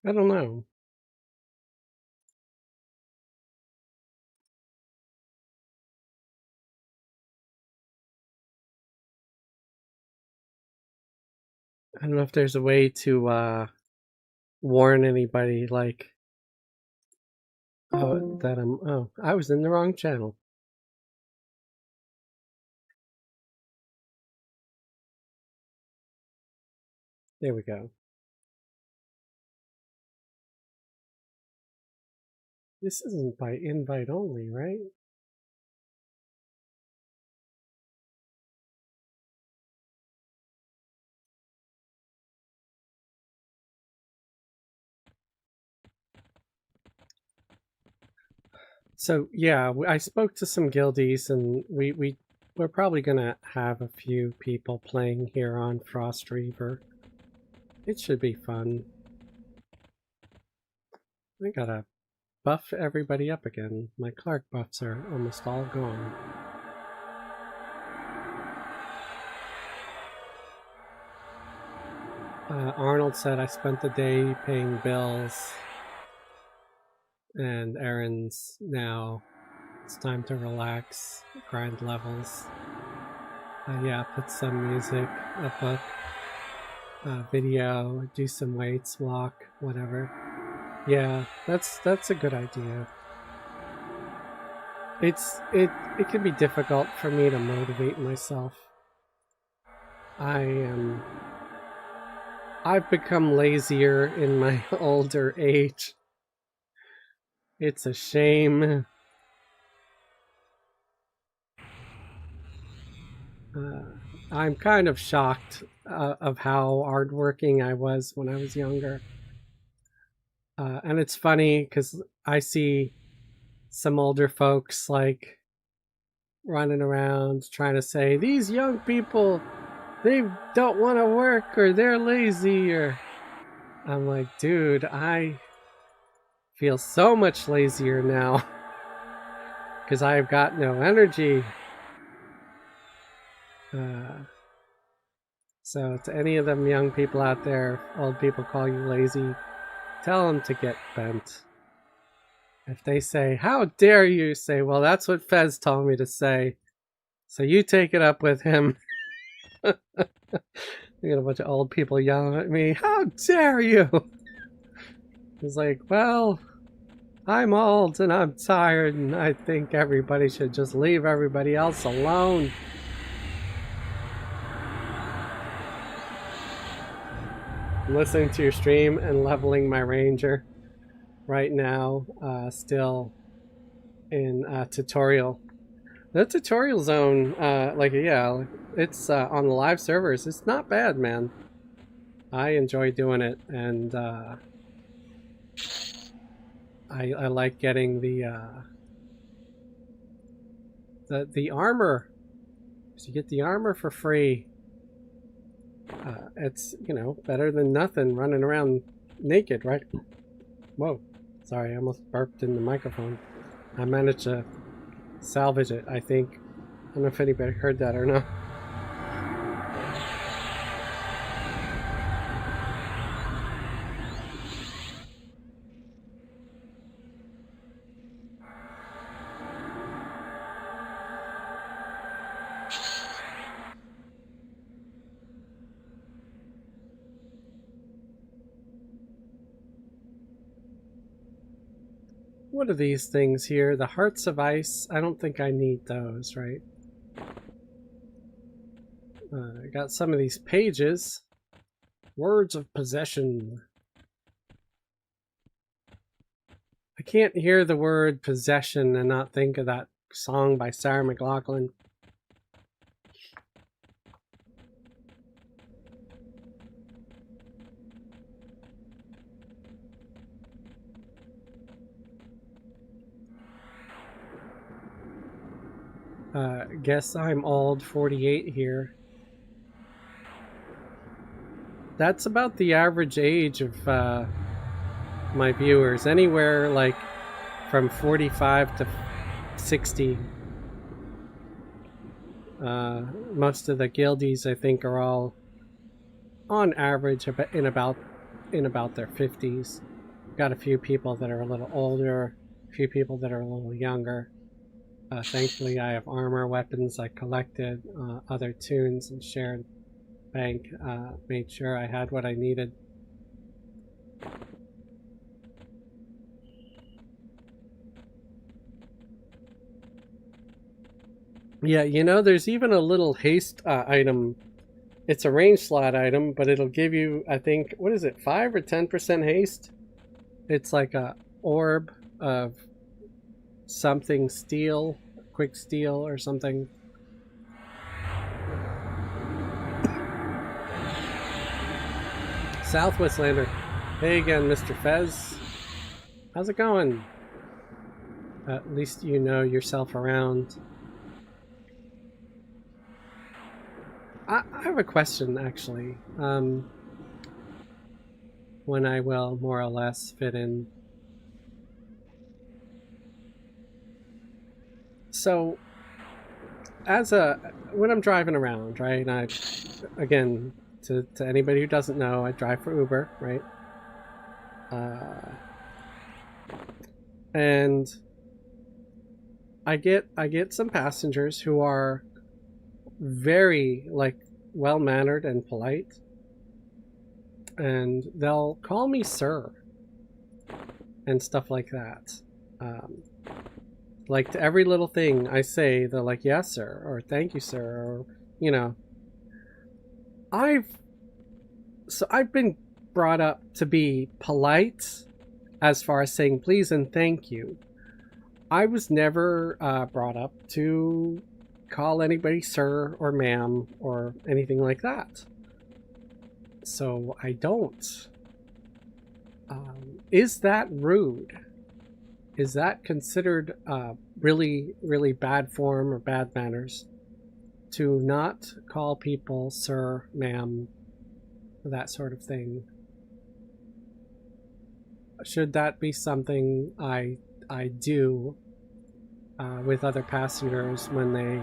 I don't know. I don't know if there's a way to warn anybody, like, I was in the wrong channel. There we go. This isn't by invite only, right? So yeah, I spoke to some guildies, and we're probably gonna have a few people playing here on Frostreaver. It should be fun. I gotta buff everybody up again. My Clark buffs are almost all gone. Arnold said I spent the day paying bills and errands. Now it's time to relax, grind levels. Yeah, put some music, a book, video, do some weights, walk, whatever. Yeah, that's a good idea. It can be difficult for me to motivate myself. I've become lazier in my older age. It's a shame. I'm kind of shocked of how hardworking I was when I was younger. And it's funny because I see some older folks like running around trying to say, these young people, they don't want to work, or they're lazy, or I'm like, dude, I feel so much lazier now because I've got no energy. So to any of them young people out there, old people call you lazy, tell them to get bent. If they say, how dare you, say, well, that's what Fez told me to say, so you take it up with him. I got a bunch of old people yelling at me, how dare you? It's like, well, I'm old and I'm tired, and I think everybody should just leave everybody else alone. I'm listening to your stream and leveling my ranger right now, still in tutorial. The tutorial zone, it's on the live servers. It's not bad, man. I enjoy doing it, and I like getting the armor. So you get the armor for free. It's, you know, better than nothing running around naked, right? Whoa, sorry, I almost burped in the microphone. I managed to salvage it, I think. I don't know if anybody heard that or not. What are these things here? The Hearts of Ice? I don't think I need those, right? I got some of these pages. Words of Possession. I can't hear the word possession and not think of that song by Sarah McLachlan. Guess I'm old, 48 here. That's about the average age of my viewers, anywhere like from 45 to 60. Most of the guildies, I think, are all on average in about their 50s. Got a few people that are a little older, a few people that are a little younger. Thankfully, I have armor, weapons I collected, other tunes, and shared bank. Made sure I had what I needed. Yeah, you know, there's even a little haste item It's a range slot item, but it'll give you, I think, what is it, 5 or 10% haste? It's like a orb of something steel, quick steel or something. Southwest Lander. Hey again, Mr. Fez. How's it going? At least you know yourself around. I have a question, actually. When I will more or less fit in. So, when I'm driving around, right? And again, to anybody who doesn't know, I drive for Uber, right? And I get some passengers who are very well-mannered and polite, and they'll call me sir and stuff like that. Like to every little thing I say, they're like, yes sir, or thank you sir, or you know. I've been brought up to be polite as far as saying please and thank you. I was never brought up to call anybody sir or ma'am or anything like that. So I don't. Is that rude? Is that considered really, really bad form or bad manners to not call people sir, ma'am, that sort of thing? Should that be something I do with other passengers when they,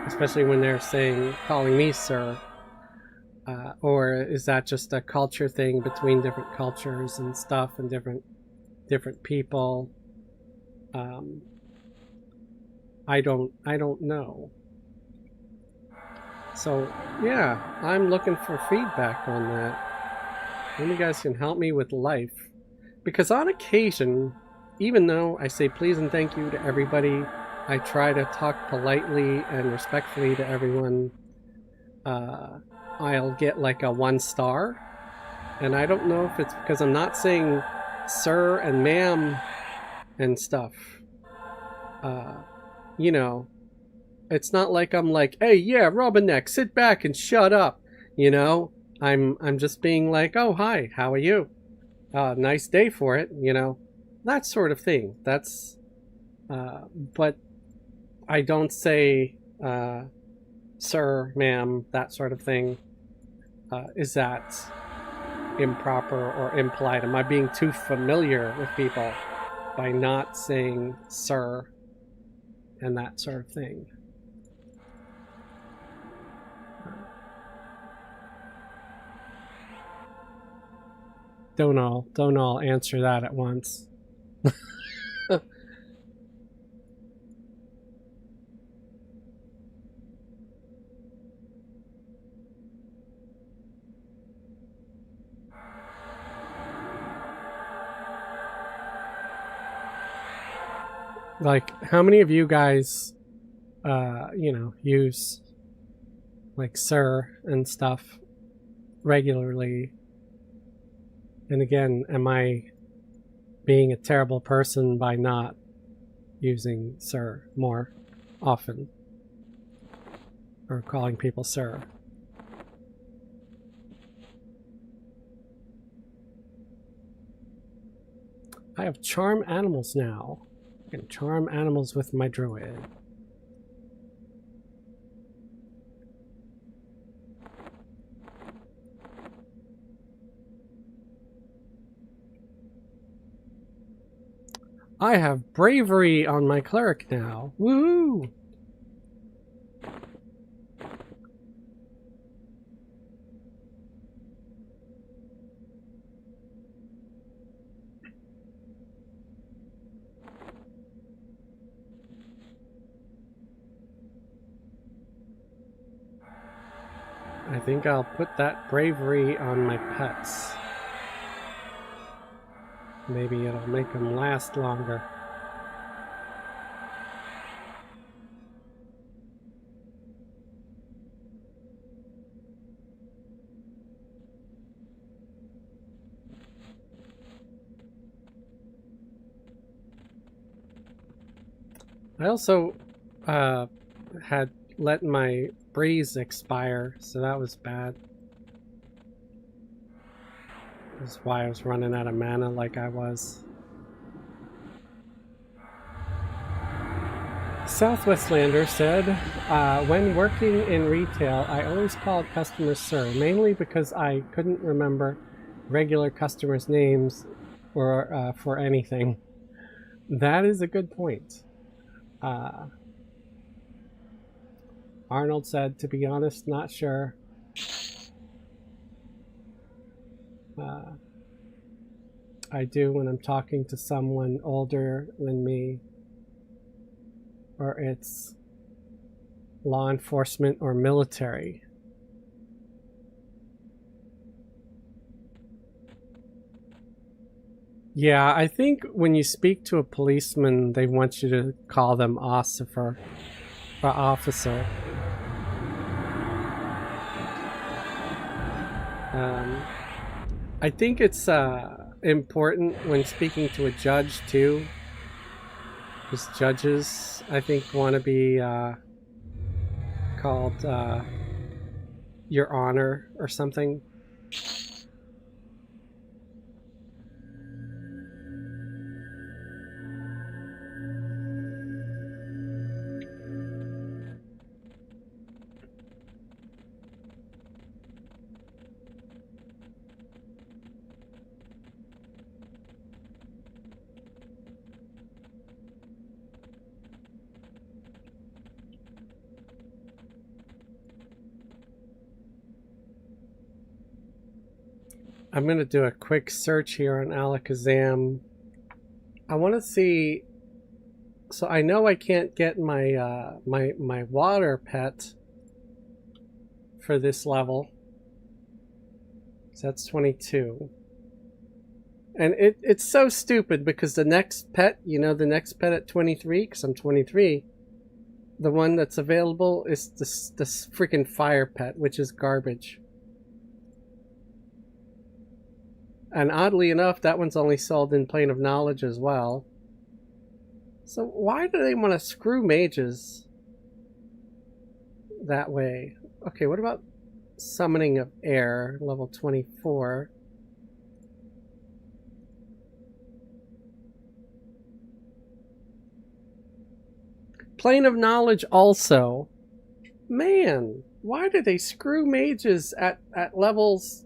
especially when they're calling me sir, or is that just a culture thing between different cultures and stuff and different people? I don't know. So yeah, I'm looking for feedback on that. Maybe you guys can help me with life. Because on occasion, even though I say please and thank you to everybody, I try to talk politely and respectfully to everyone, I'll get like a 1 star. And I don't know if it's because I'm not saying sir and ma'am and stuff. You know, it's not like I'm like, hey, yeah, Robinneck, sit back and shut up. You know, I'm just being like, oh, hi, how are you? Nice day for it, you know, that sort of thing. That's, but I don't say, sir, ma'am, that sort of thing. Is that improper or impolite? Am I being too familiar with people by not saying sir and that sort of thing? Don't all answer that at once. Like, how many of you guys, you know, use like sir and stuff regularly? And again, am I being a terrible person by not using sir more often? Or calling people sir? I have charm animals now. I can charm animals with my druid. I have bravery on my cleric now. Woohoo! I think I'll put that bravery on my pets. Maybe it'll make them last longer. I also had let my breeze expire, so that was bad. That's why I was running out of mana like I was. Southwestlander said, when working in retail, I always called customers sir, mainly because I couldn't remember regular customers' names or for anything. That is a good point. Arnold said, to be honest, not sure. I do when I'm talking to someone older than me, or it's law enforcement or military. Yeah, I think when you speak to a policeman, they want you to call them officer or officer. I think it's important when speaking to a judge too, because judges, I think, want to be called Your Honor or something. I'm going to do a quick search here on Alakazam. I want to see. So I know I can't get my my water pet for this level. So that's 22. And it's so stupid because the next pet, you know, the next pet at 23, because I'm 23, the one that's available is this freaking fire pet, which is garbage. And oddly enough, that one's only sold in Plane of Knowledge as well. So why do they want to screw mages that way? Okay, what about Summoning of Air, level 24? Plane of Knowledge also. Man, why do they screw mages at levels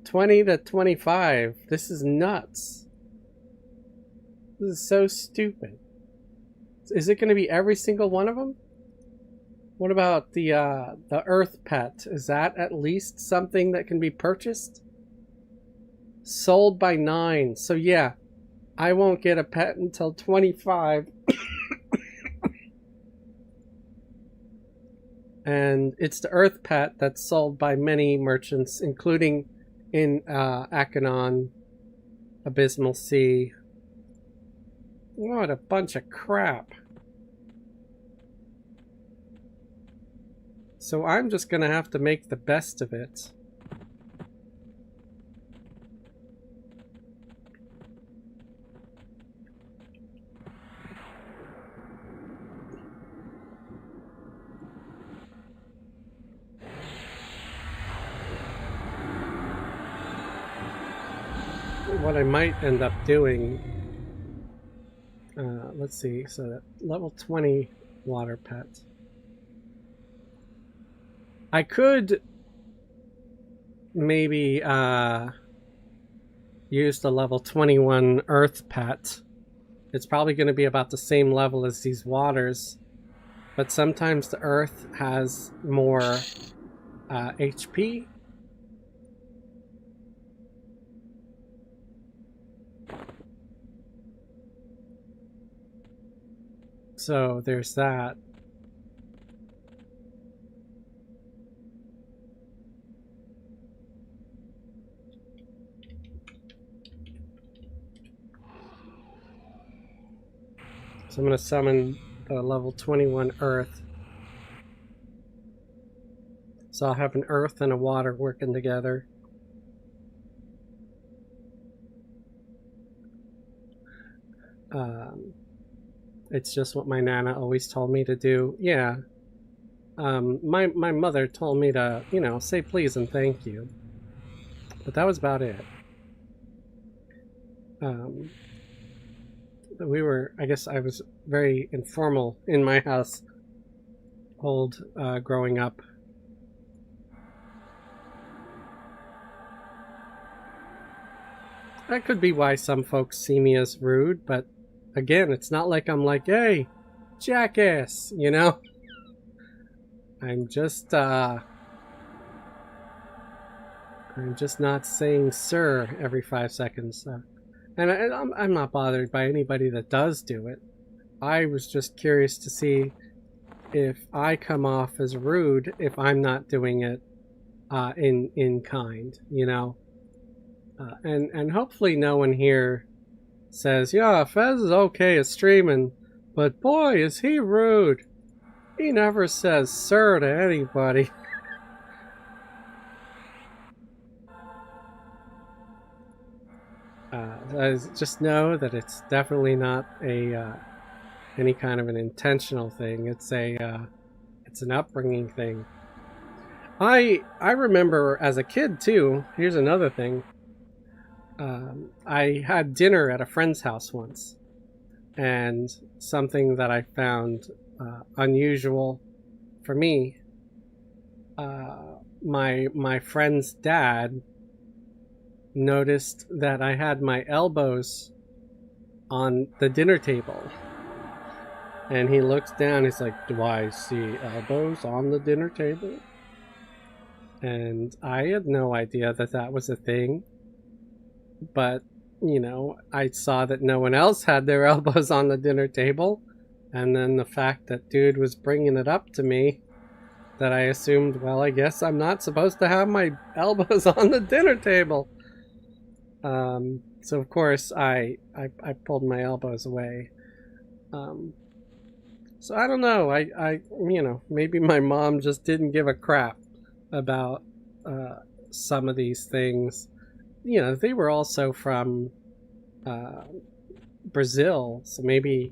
20 to 25? This is nuts. This is so stupid. Is it going to be every single one of them? What about the Earth Pet? Is that at least something that can be purchased? Sold by 9. So yeah, I won't get a pet until 25. And it's the Earth Pet that's sold by many merchants, including in Akanon, Abysmal Sea. What a bunch of crap. So I'm just going to have to make the best of it. What I might end up doing, let's see, so that level 20 water pet. I could maybe use the level 21 earth pet. It's probably going to be about the same level as these waters, but sometimes the earth has more HP. So there's that. So I'm going to summon the level 21 earth. So I'll have an earth and a water working together. It's just what my Nana always told me to do. Yeah. My mother told me to, you know, say please and thank you. But that was about it. I guess I was very informal in my household growing up. That could be why some folks see me as rude, but again, it's not like I'm like, hey, jackass, you know? I'm just not saying sir every 5 seconds. And I'm not bothered by anybody that does do it. I was just curious to see if I come off as rude if I'm not doing it in kind, you know? And hopefully no one here says, yeah, Fez is okay at streaming, but boy, is he rude. He never says sir to anybody. I just know that it's definitely not a any kind of an intentional thing. It's an upbringing thing. I remember as a kid too. Here's another thing. I had dinner at a friend's house once, and something that I found unusual for me. My friend's dad noticed that I had my elbows on the dinner table, and he looks down. He's like, "Do I see elbows on the dinner table?" And I had no idea that that was a thing. But, you know, I saw that no one else had their elbows on the dinner table. And then the fact that dude was bringing it up to me, that I assumed, well, I guess I'm not supposed to have my elbows on the dinner table. So, of course, I pulled my elbows away. So, I don't know. You know, maybe my mom just didn't give a crap about some of these things. You know, they were also from Brazil, so maybe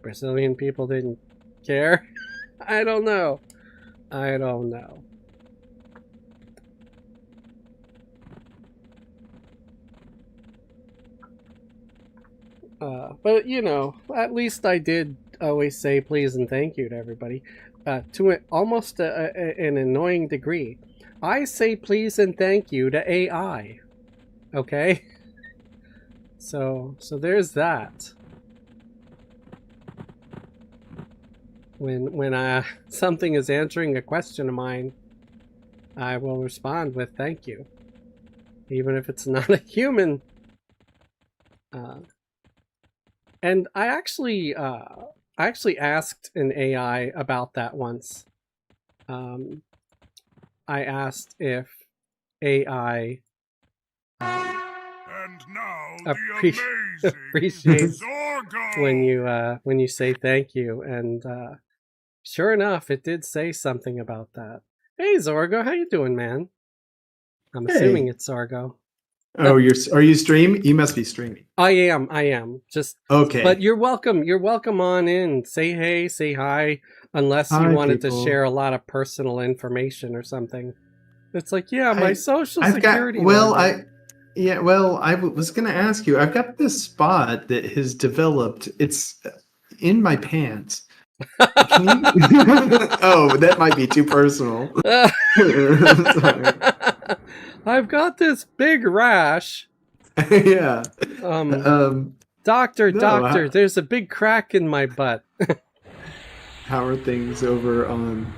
Brazilian people didn't care. I don't know. But, you know, at least I did always say please and thank you to everybody. To almost an annoying degree. I say please and thank you to AI. Okay? So there's that. When something is answering a question of mine, I will respond with thank you. Even if it's not a human. And I actually asked an AI about that once. I asked if AI and now appreciates when you say thank you, and sure enough, it did say something about that. Hey Zorgo, how you doing, man? I'm assuming it's Zorgo. Oh, are you streaming? You must be streaming. I am. Just okay. But you're welcome. You're welcome on in. Say hey, say hi. Unless you wanted to share a lot of personal information or something. It's like, yeah, my social security number. I was going to ask you. I've got this spot that has developed. It's in my pants. Can you... Oh, that might be too personal. I've got this big rash. Yeah. Doctor, there's a big crack in my butt. How are things over on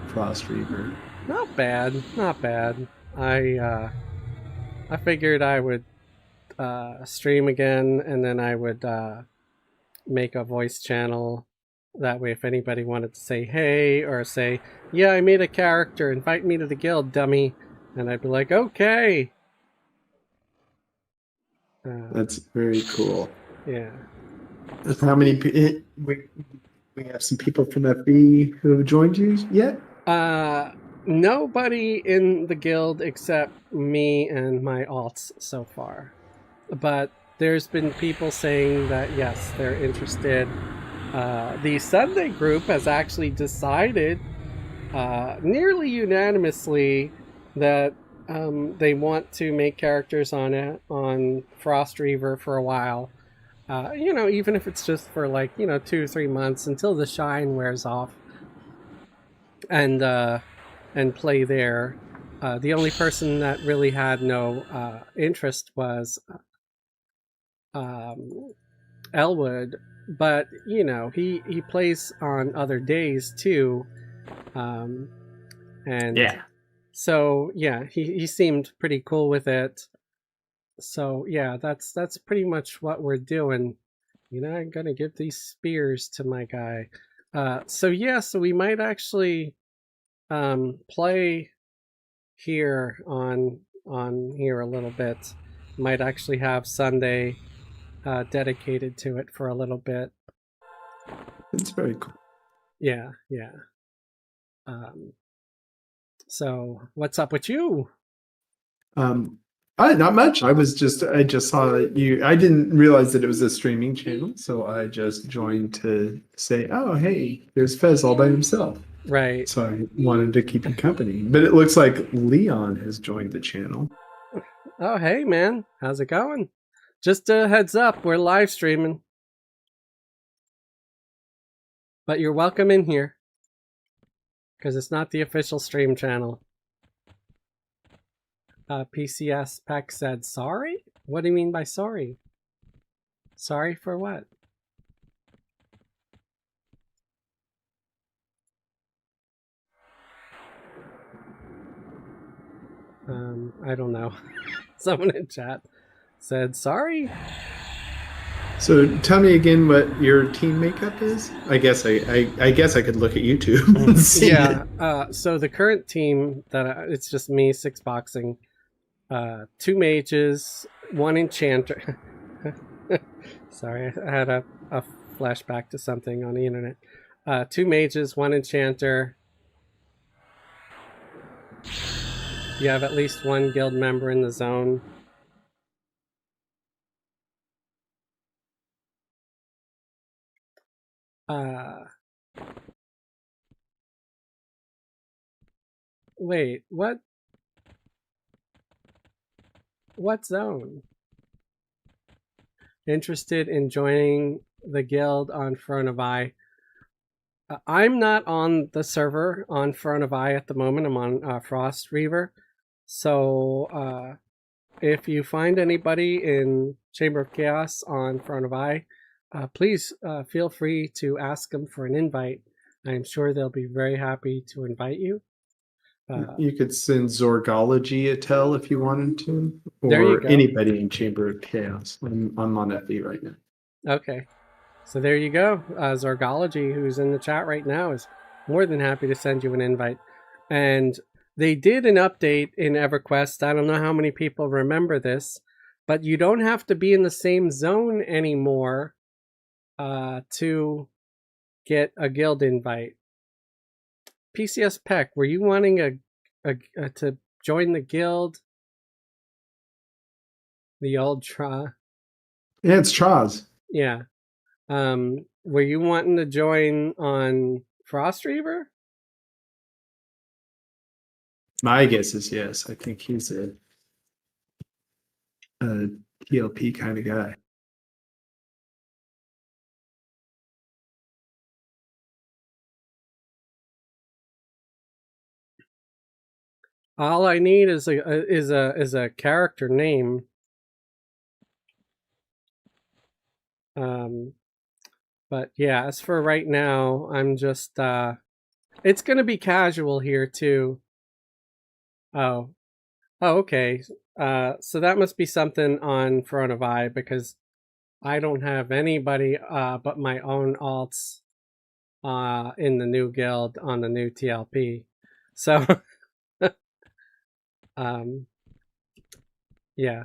Frostreaver? Not bad. I figured I would stream again, and then I would make a voice channel. That way, if anybody wanted to say hey, or say, yeah, I made a character, invite me to the guild, dummy. And I'd be like, okay. That's very cool. Yeah. How many we have some people from FB who have joined you yet? Nobody in the guild except me and my alts so far. But there's been people saying that, yes, they're interested. The Sunday group has actually decided, nearly unanimously, that they want to make characters on Frostreaver for a while. Even if it's just for 2 or 3 months until the shine wears off, and play there. The only person that really had no interest was Elwood, but he plays on other days too, um, and Yeah. so yeah, he seemed pretty cool with it. So yeah, that's pretty much what we're doing. I'm gonna give these spears to my guy. So we might actually play here on here a little bit. Might actually have Sunday dedicated to it for a little bit. It's very cool. Yeah. So what's up with you? Not much. I just saw you. I didn't realize that it was a streaming channel, so I just joined to say, "Oh, hey, there's Fez all by himself." Right. So I wanted to keep you company. But it looks like Leon has joined the channel. Oh, hey, man. How's it going? Just a heads up, we're live streaming. But you're welcome in here. Because it's not the official stream channel. PCS Peck said, sorry? What do you mean by sorry? Sorry for what? I don't know. Someone in chat said, sorry? So tell me again what your team makeup is. I guess I guess I could look at YouTube and see Yeah. it. So the current team it's just me, 6boxing, 2 mages, 1 enchanter. Sorry, I had a flashback to something on the internet. 2 mages, 1 enchanter. You have at least 1 guild member in the zone. Wait, what? What zone? Interested in joining the guild on Front of Eye? I'm not on the server on Front of Eye at the moment. I'm on Frostreaver. So if you find anybody in Chamber of Chaos on Front of Eye, please feel free to ask them for an invite. I'm sure they'll be very happy to invite you. You could send Zorgology a tell if you wanted to, There you or go. anybody in Chamber of Chaos. I'm on FE right now. Okay. So there you go. Zorgology, who's in the chat right now, is more than happy to send you an invite. And they did an update in Everquest. I don't know how many people remember this, but you don't have to be in the same zone anymore to get a guild invite. PCS Peck, were you wanting to join the guild? The old Tra? Yeah, it's Traz. Yeah. Were you wanting to join on Frostreaver? My guess is yes. I think he's a TLP kind of guy. All I need is a character name. But yeah, as for right now, I'm just it's gonna be casual here too. Oh, okay. So that must be something on Front of Eye because I don't have anybody but my own alts in the new guild on the new TLP. So yeah.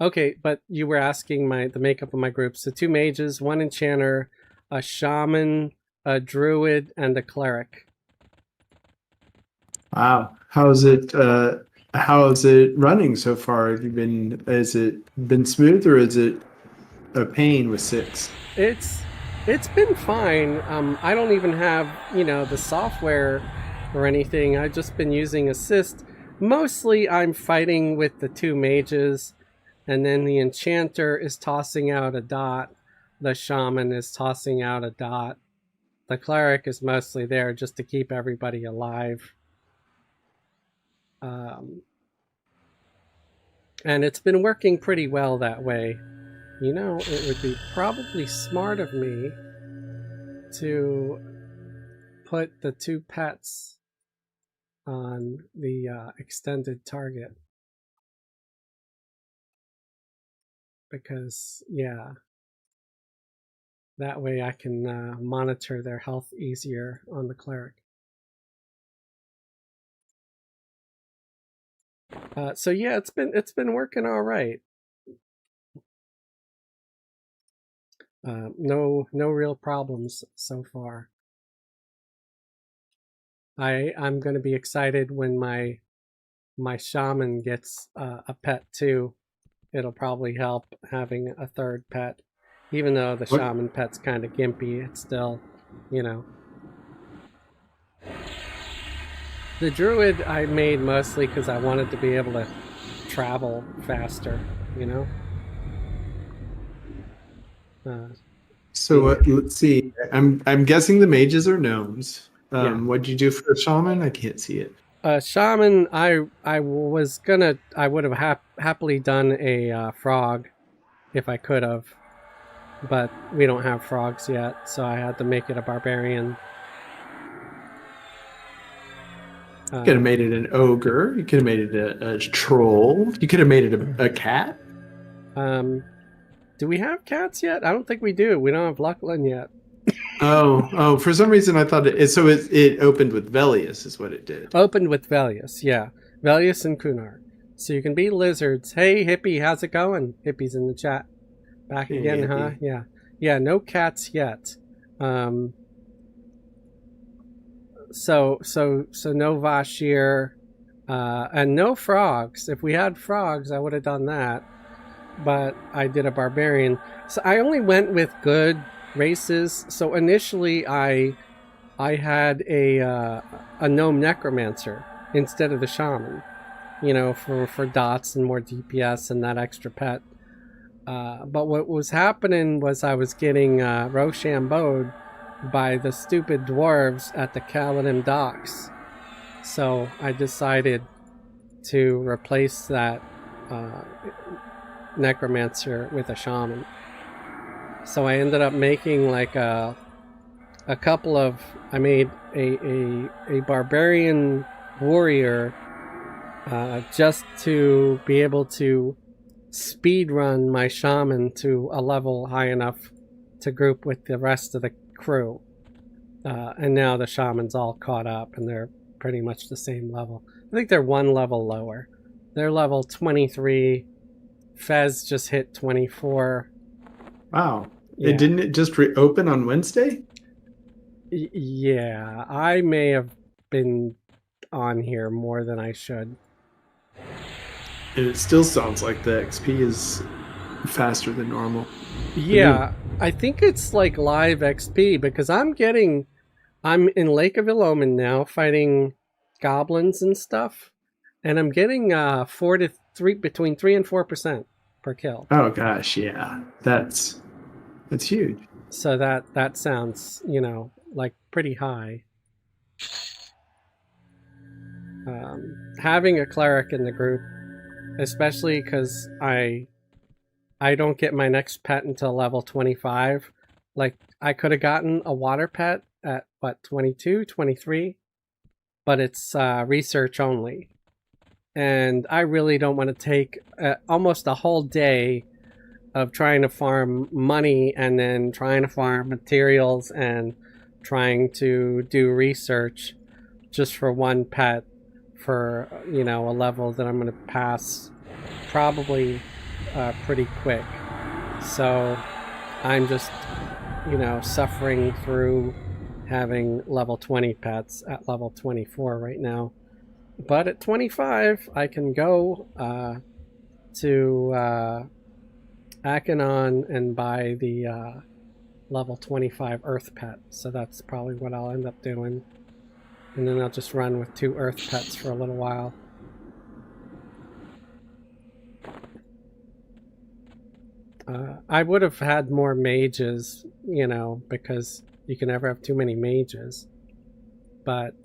Okay, but you were asking the makeup of my group. So 2 mages, 1 enchanter, a shaman, a druid, and a cleric. Wow. How's it running so far? Has it been smooth or is it a pain with 6. It's been fine. I don't even have, the software or anything. I've just been using assist. Mostly I'm fighting with the 2 mages, and then the enchanter is tossing out a dot. The shaman is tossing out a dot. The cleric is mostly there just to keep everybody alive. And it's been working pretty well that way. It would be probably smart of me to put the 2 pets on the extended target. Because, yeah, that way I can monitor their health easier on the cleric. So yeah, it's been working all right. No real problems so far. I'm going to be excited when my shaman gets a pet too. It'll probably help having a 3rd pet, even though the shaman pet's kind of gimpy. It's still, The druid I made mostly because I wanted to be able to travel faster. So let's see. I'm guessing the mages are gnomes. Yeah. What'd you do for the shaman? I can't see it. Shaman, I would have happily done a frog if I could have, but we don't have frogs yet, so I had to make it a barbarian. You could have made it an ogre. You could have made it a troll. You could have made it a cat. Do we have cats yet? I don't think we do. We don't have Lachlan yet. Oh! For some reason I thought it. So it opened with Velius, is what it did. Opened with Velius, yeah, Velius and Kunar. So you can be lizards. Hey, Hippie, how's it going? Hippie's in the chat. Back again, huh? Yeah, yeah. No cats yet. So no Vashir, and no frogs. If we had frogs, I would have done that. But I did a barbarian. So I only went with good races. So initially I had a gnome necromancer instead of the shaman, for dots and more DPS and that extra pet. But what was happening was I was getting Rochambeaued by the stupid dwarves at the Caladim docks. So I decided to replace that necromancer with a shaman. So I ended up making like a couple of, I made a barbarian warrior just to be able to speed run my shaman to a level high enough to group with the rest of the crew. And now the shaman's all caught up and they're pretty much the same level. I think they're 1 level lower. They're level 23. Fez just hit 24. Wow. Yeah. Didn't it just reopen on Wednesday? Yeah, I may have been on here more than I should. And it still sounds like the XP is faster than normal. Yeah, I think it's like live XP because I'm in Lake of Ilomen now fighting goblins and stuff, and I'm getting 4 to 3, between 3 and 4% per kill. Oh gosh, yeah, that's huge. So that sounds, like pretty high. Having a cleric in the group, especially because I don't get my next pet until level 25. Like, I could have gotten a water pet at, 22, 23? But it's research only. And I really don't want to take almost a whole day of trying to farm money and then trying to farm materials and trying to do research just for 1 pet for, a level that I'm going to pass probably pretty quick. So I'm just, suffering through having level 20 pets at level 24 right now. But at 25, I can go to Akinon and buy the level 25 Earth Pet. So that's probably what I'll end up doing. And then I'll just run with 2 Earth Pets for a little while. I would have had more mages, you know, because you can never have too many mages. But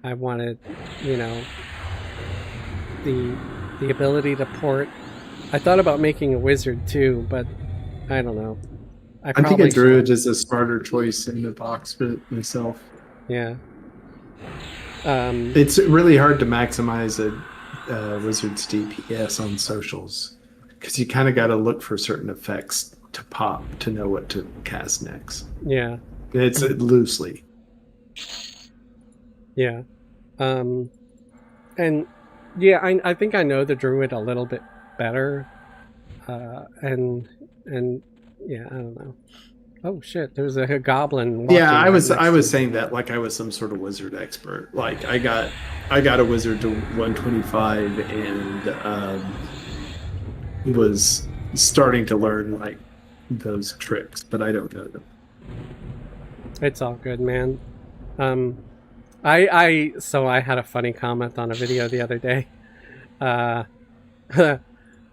I wanted, you know, the ability to port. I thought about making a wizard too, but I don't know. I think a druid is a smarter choice in the box for myself. Yeah. It's really hard to maximize a wizard's DPS on socials because you kind of got to look for certain effects to pop to know what to cast next. Yeah. It's loosely. Yeah. And yeah, I think I know the druid a little bit better. And yeah, I don't know. Oh shit, there's a goblin. Yeah, I was saying that like I was some sort of wizard expert. Like I got a wizard to 125 and was starting to learn like those tricks, but I don't know them. It's all good, man. So I had a funny comment on a video the other day.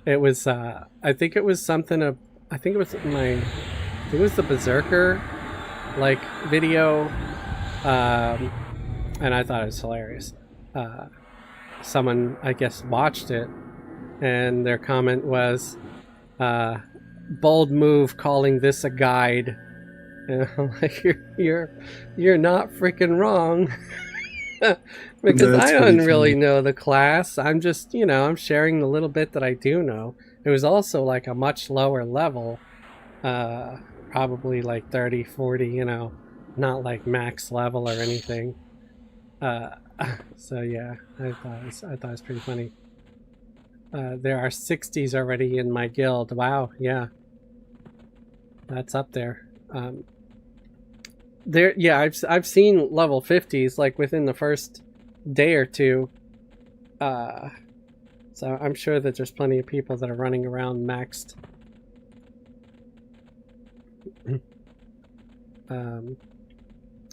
It was I think it was something of I think it was the Berserker like video, and I thought it was hilarious. Someone I guess watched it, and their comment was, "Bold move calling this a guide." And I'm like, you're not freaking wrong. Because That's I don't really funny. know the class. I'm just, you know, I'm sharing the little bit that I do know. It was also like a much lower level, probably like 30, 40, you know, not like max level or anything. So yeah, I thought it was pretty funny. There are 60s already in my guild. Wow, yeah, that's up there. Yeah, I've seen level 50s like within the first day or two. So I'm sure that there's plenty of people that are running around maxed.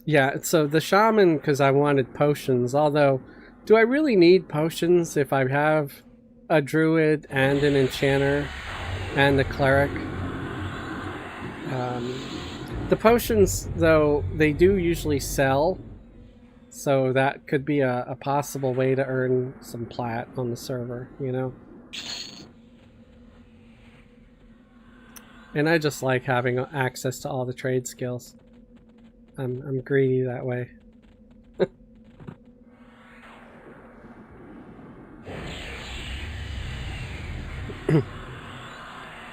Yeah, so the shaman, because I wanted potions, although do I really need potions if I have a druid and an enchanter and a cleric? The potions, though, they do usually sell, so that could be a possible way to earn some plat on the server, you know? And I just like having access to all the trade skills. I'm greedy that way.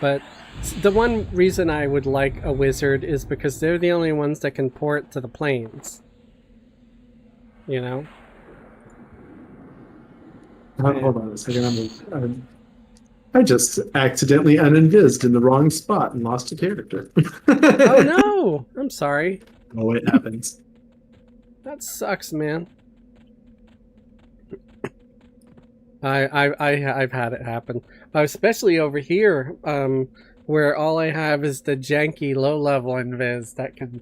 But the one reason I would like a wizard is because they're the only ones that can port to the plains. You know? Hold on a second. I just accidentally uninvised in the wrong spot and lost a character. Oh no! I'm sorry. Oh, it happens. That sucks, man. I've had it happen, especially over here, where all I have is the janky low-level invis that can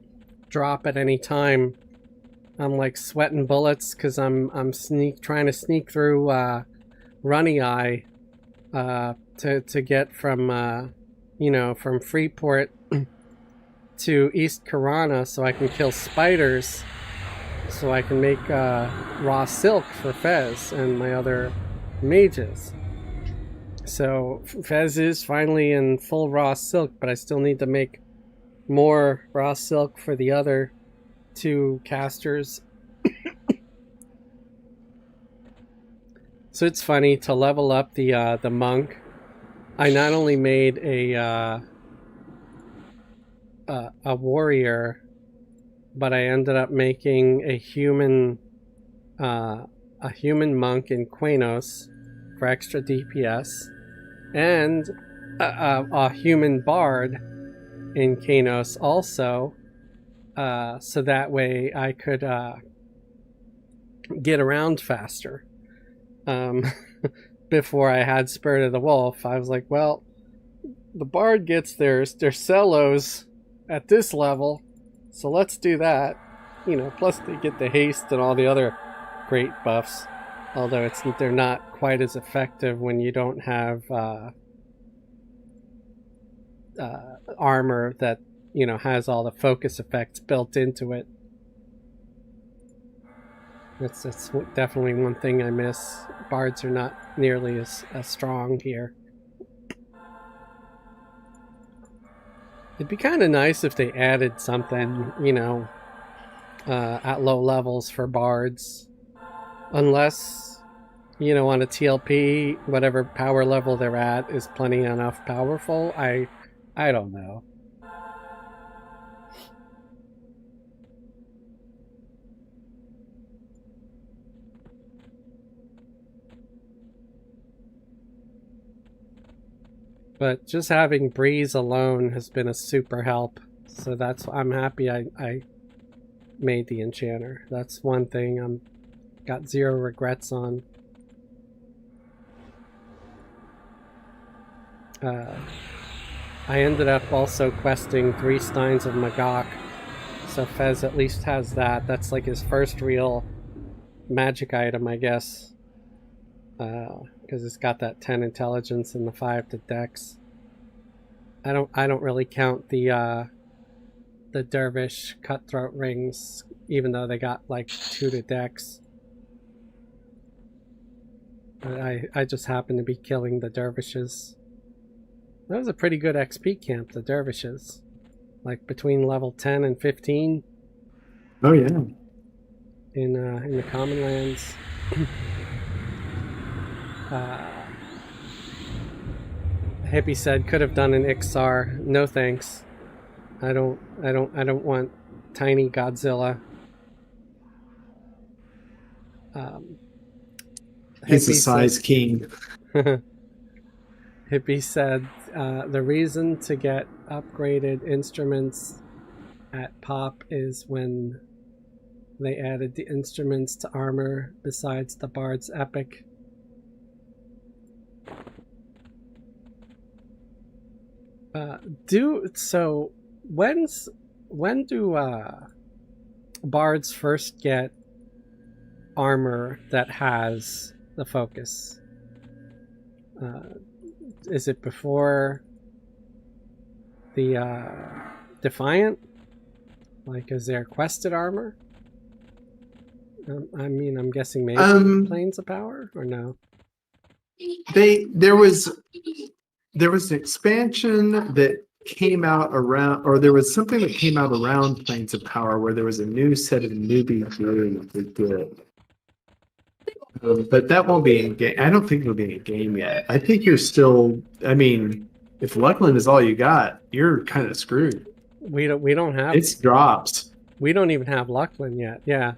drop at any time. I'm like sweating bullets because I'm trying to sneak through Runny Eye to get from you know, from Freeport to East Karana so I can kill spiders, so I can make raw silk for Fez and my other mages. So Fez is finally in full raw silk, but I still need to make more raw silk for the other 2 casters. So it's funny to level up the monk. I not only made a warrior, but I ended up making a human monk in Quanos for extra DPS, and a human bard in Kanos also, so that way I could get around faster. Before I had Spirit of the Wolf, I was like, well, the bard gets their cellos at this level, so let's do that. You know, plus they get the haste and all the other great buffs. Although they're not quite as effective when you don't have armor that, you know, has all the focus effects built into it. That's definitely one thing I miss. Bards are not nearly as strong here. It'd be kind of nice if they added something, you know, at low levels for bards. Unless, you know, on a TLP, whatever power level they're at is plenty enough powerful. I don't know. But just having Breeze alone has been a super help. So I'm happy I made the Enchanter. That's one thing I'm got zero regrets on. I ended up also questing 3 Steins of Magok. So Fez at least has that. That's like his first real magic item, I guess. Because it's got that 10 intelligence and the 5 to dex. I don't really count the dervish cutthroat rings, even though they got like 2 to dex. I just happen to be killing the dervishes. That was a pretty good XP camp, the dervishes. Like between level 10 and 15. Oh yeah. In the common lands. Hippie said could have done an Ixar. No thanks. I don't want tiny Godzilla. He's a size king. Hippie said the reason to get upgraded instruments at Pop is when they added the instruments to armor besides the Bard's Epic. When do bards first get armor that has the focus? Is it before the Defiant? Like, is there quested armor? I mean, I'm guessing maybe Planes of Power, or no? There was an expansion that came out around, or there was something that came out around Planes of Power where there was a new set of newbies that did. But that won't be in game. I don't think it'll be in game yet. I think you're still. I mean, if Luckland is all you got, you're kind of screwed. We don't have. It's drops. We don't even have Luckland yet. Yeah.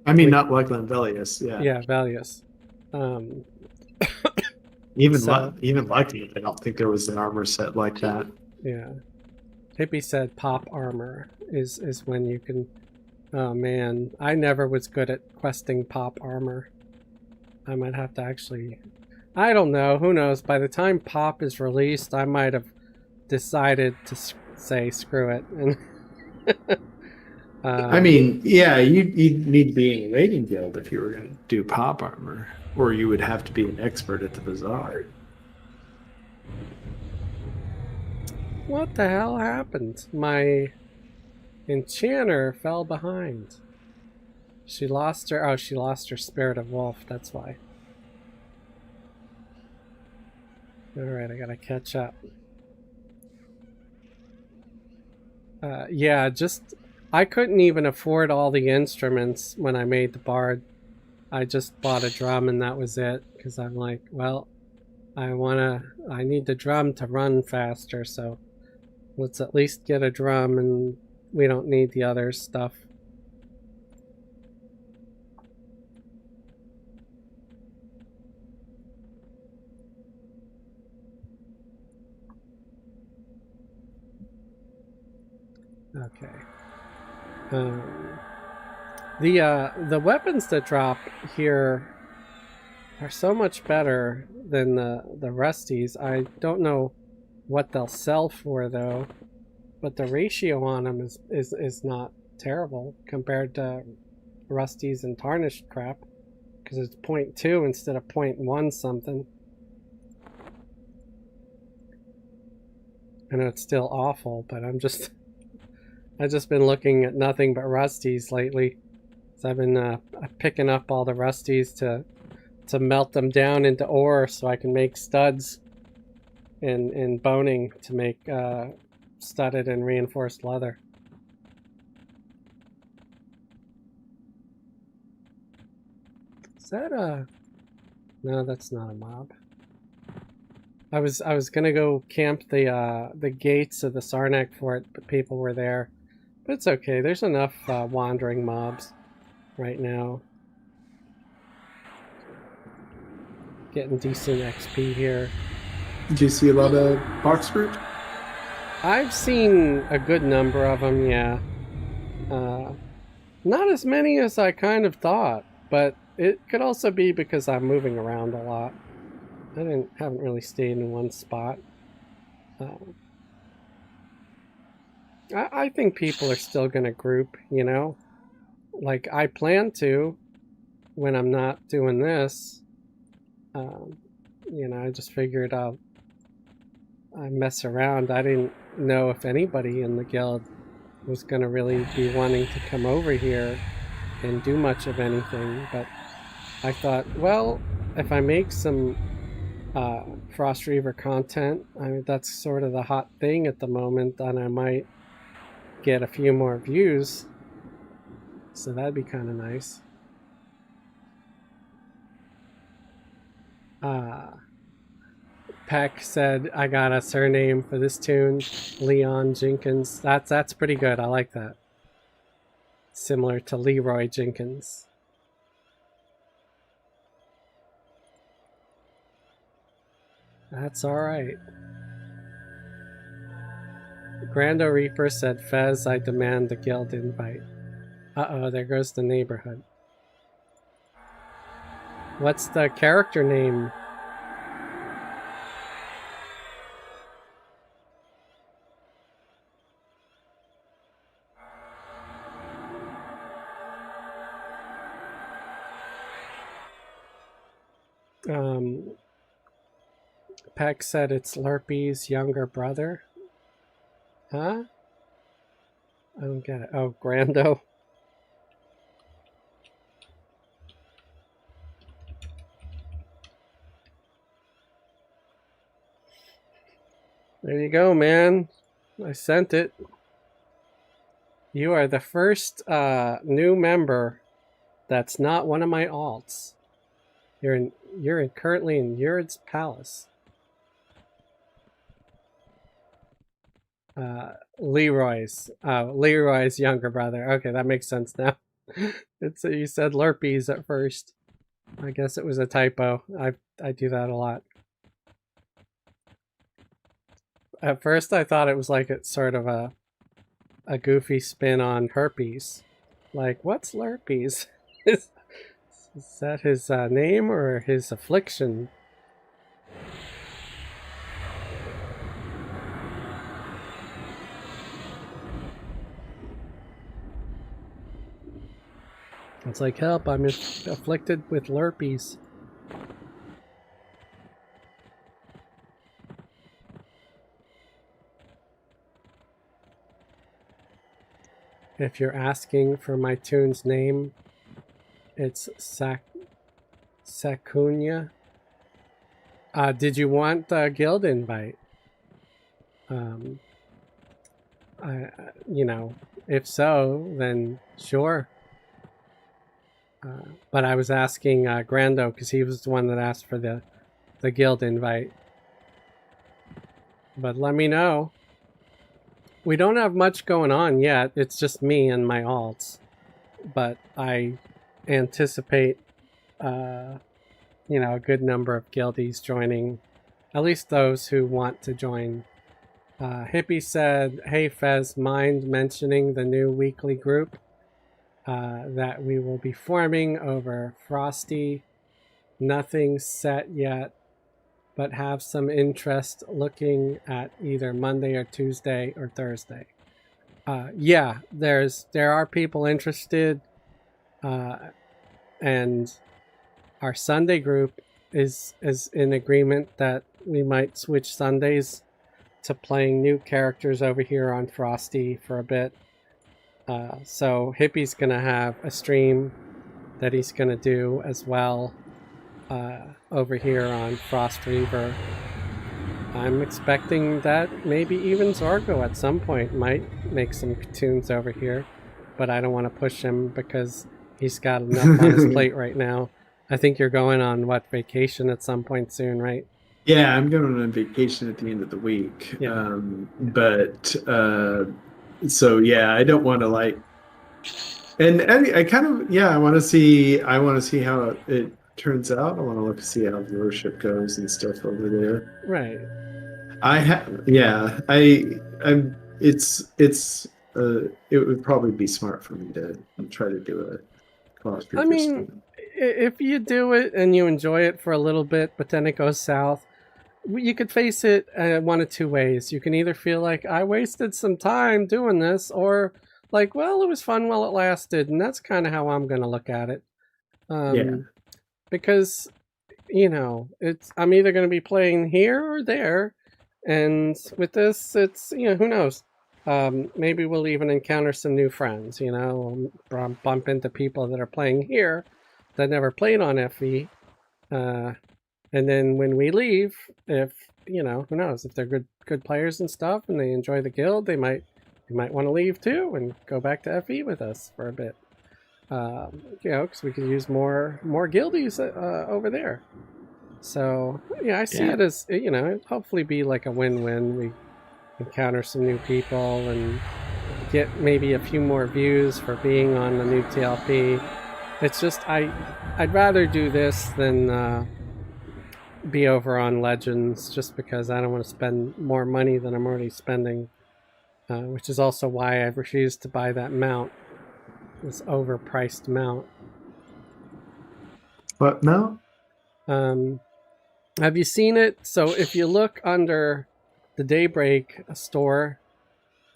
I mean, not Luckland, Velius. Yeah. Yeah, Velius. Even Lucky, I don't think there was an armor set like that. Yeah. Hippie said pop armor is when you can. Oh man, I never was good at questing pop armor. I might have to actually. I don't know. Who knows? By the time pop is released, I might have decided to say screw it. And I mean, yeah, you'd need to be in a raiding guild if you were going to do pop armor, or you would have to be an expert at the bazaar. What the hell happened? My enchanter fell behind. She lost her. Oh, she lost her Spirit of Wolf. That's why. Alright, I gotta catch up. Yeah, I couldn't even afford all the instruments when I made the Bard. I just bought a drum and that was it. Because I'm like, well, I need the drum to run faster, so let's at least get a drum and we don't need the other stuff. Okay. The weapons that drop here are so much better than the Rusties. I don't know what they'll sell for though, but the ratio on them is not terrible compared to Rusty's and Tarnished crap, because it's 0.2 instead of 0.1 something. I know it's still awful, but I've just been looking at nothing but Rusty's lately. So I've been picking up all the Rusty's to melt them down into ore so I can make studs and boning to make studded and reinforced leather. Is that a... No, that's not a mob. I was gonna go camp the gates of the Sarnak fort, but people were there. But it's okay. There's enough wandering mobs right now. Getting decent XP here. Did you see a lot of box fruit? I've seen a good number of them, yeah. Not as many as I kind of thought, but it could also be because I'm moving around a lot. I haven't really stayed in one spot. I think people are still gonna group, you know? Like, I plan to when I'm not doing this. You know, I just figured I mess around. I didn't know if anybody in the guild was gonna really be wanting to come over here and do much of anything, but I thought, well, if I make some Frostreaver content, I mean, that's sort of the hot thing at the moment, then I might get a few more views, so that'd be kind of nice. Peck said I got a surname for this tune, Leon Jenkins. That's pretty good. I like that. Similar to Leroy Jenkins. That's alright. Grando Reaper said, Fez, I demand the guild invite. Uh-oh, there goes the neighborhood. What's the character name? Peck said it's Lurpy's younger brother. Huh? I don't get it. Oh, Grando. There you go, man. I sent it. You are the first new member that's not one of my alts. You're currently in Yurid's palace. Leroy's younger brother. Okay, that makes sense now. You said Lurpies at first. I guess it was a typo. I do that a lot. At first I thought it was like it's sort of a goofy spin on herpes. Like, what's Lurpies? Is that his name or his affliction? It's like, help, I'm afflicted with Lurpies. If you're asking for my tune's name, it's Sakunya. Did you want a guild invite? You know, if so, then sure. But I was asking Grando because he was the one that asked for the guild invite. But let me know. We don't have much going on yet. It's just me and my alts. But I anticipate, you know, a good number of guildies joining. At least those who want to join. Hippie said, hey Fez, mind mentioning the new weekly group that we will be forming over Frosty. Nothing set yet, but have some interest looking at either Monday or Tuesday or Thursday. Yeah, there are people interested, and our Sunday group is in agreement that we might switch Sundays to playing new characters over here on Frosty for a bit. So Hippie's gonna have a stream that he's gonna do as well over here on Frostreaver. I'm expecting that maybe even Zorgo at some point might make some tunes over here, but I don't want to push him because he's got enough on his plate right now. I think you're going on vacation at some point soon, right? Yeah, I'm going on vacation at the end of the week. Yeah. So yeah, I don't want to like, and I kind of I want to see how it turns out. I want to look to see how viewership goes and stuff over there. Right. I have, yeah, I'm, it would probably be smart for me to try to do a cross I mean, if you do it and you enjoy it for a little bit, but then it goes south, you could face it one of two ways. You can either feel like I wasted some time doing this, or like, well, it was fun while it lasted, and that's kind of how I'm going to look at it. Yeah. Because I'm either going to be playing here or there, and with this, it's who knows. Maybe we'll even encounter some new friends. Bump into people that are playing here that never played on FE. And then when we leave, if who knows, if they're good players and stuff, and they enjoy the guild, they might want to leave too and go back to FE with us for a bit. Because we could use more guildies over there. So I see it as hopefully be like a win-win. We encounter some new people and get maybe a few more views for being on the new TLP. It's just I'd rather do this than be over on Legends, just because I don't want to spend more money than I'm already spending, which is also why I've refused to buy that mount, this overpriced mount. What mount? Have you seen it? So if you look under the Daybreak store,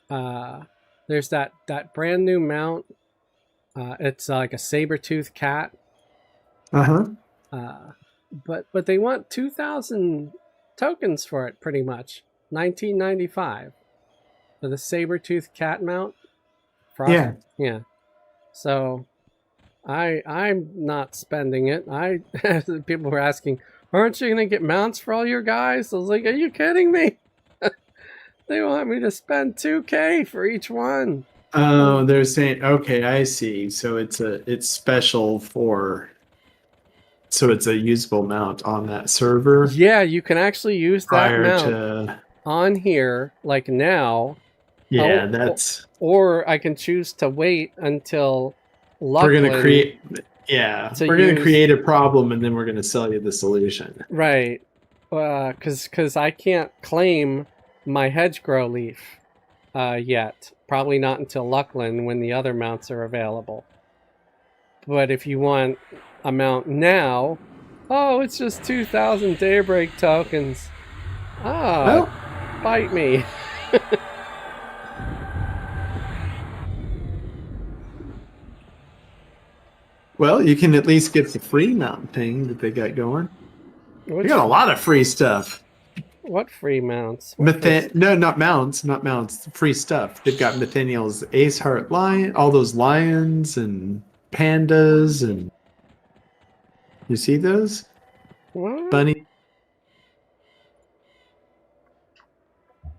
there's that brand new mount. It's like a saber-tooth cat. But they want 2,000 tokens for it, pretty much. $19.95 for the saber-tooth cat mount. Yeah. So I'm not spending it. People were asking, aren't you gonna get mounts for all your guys? I was like, are you kidding me? They want me to spend $2,000 for each one. Oh, they're saying, okay, I see. So it's special for, so it's a usable mount on that server. Yeah, you can actually use that mount on here, like now. Yeah, that's. Or I can choose to wait until we're gonna create. Yeah, we're gonna create a problem, and then we're gonna sell you the solution. Right, because I can't claim my hedgerow leaf yet. Probably not until Luckland, when the other mounts are available. But if you want a mount now, it's just 2,000 Daybreak tokens. Bite me. Well, you can at least get the free mount thing that they got going. They got a lot of free stuff. What free mounts? No, not mounts. Free stuff. They've got Nathaniel's Ace Heart Lion, all those lions and pandas, and you see those? What? Bunny.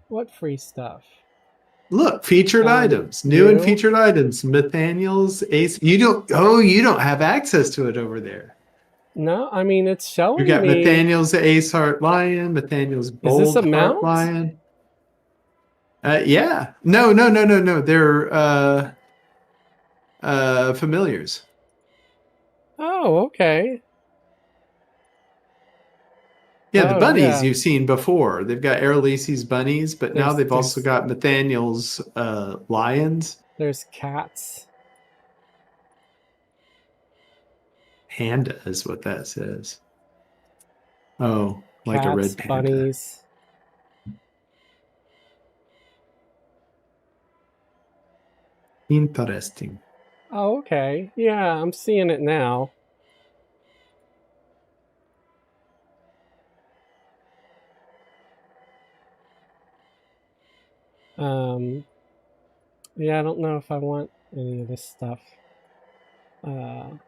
What free stuff? Look, featured items, new and featured items. Nathaniel's Ace. You don't have access to it over there. No, I mean, it's showing me. You got Nathaniel's Ace Heart Lion, Nathaniel's Bold Heart Lion. Yeah. No. They're familiars. Oh, okay. Yeah, the bunnies you've seen before. They've got Aerolisi's bunnies, but now they've also got Nathaniel's lions. There's cats. Panda is what that says. Oh, like a cats, red panda. bunnies. Interesting. Oh, okay. Yeah, I'm seeing it now. Yeah, I don't know if I want any of this stuff. Maybe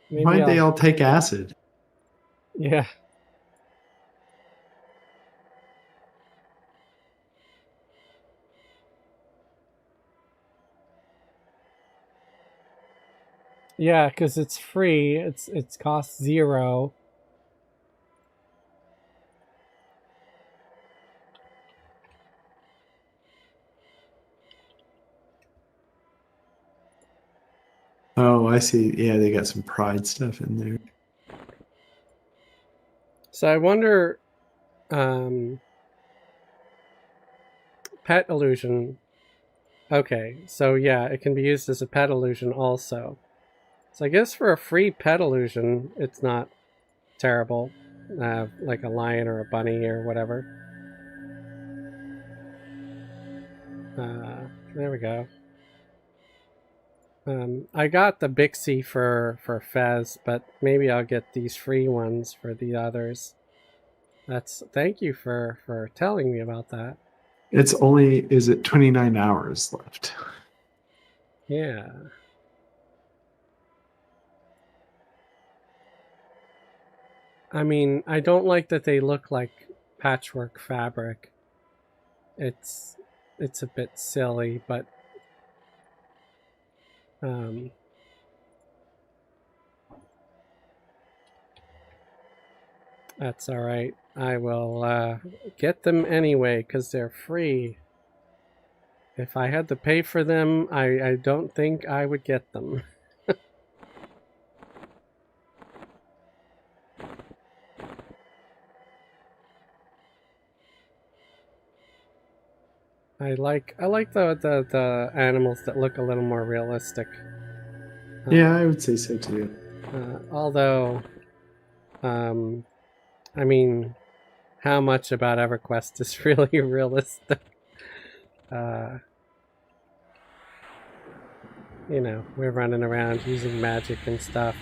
Why'd they all take acid? Yeah. Yeah, because it's free. It's cost 0. Oh, I see. Yeah, they got some pride stuff in there. So I wonder, pet illusion. Okay, so yeah, it can be used as a pet illusion also. So I guess for a free pet illusion, it's not terrible. Like a lion or a bunny or whatever. There we go. I got the Bixie for Fez, but maybe I'll get these free ones for the others. Thank you for telling me about that. It's only, is it 29 hours left? Yeah. I mean, I don't like that they look like patchwork fabric. It's a bit silly, but that's all right. I will get them anyway because they're free. If I had to pay for them, I don't think I would get them. I like the animals that look a little more realistic. Yeah, I would say so too. Although, I mean, how much about Everquest is really realistic? You know, we're running around using magic and stuff.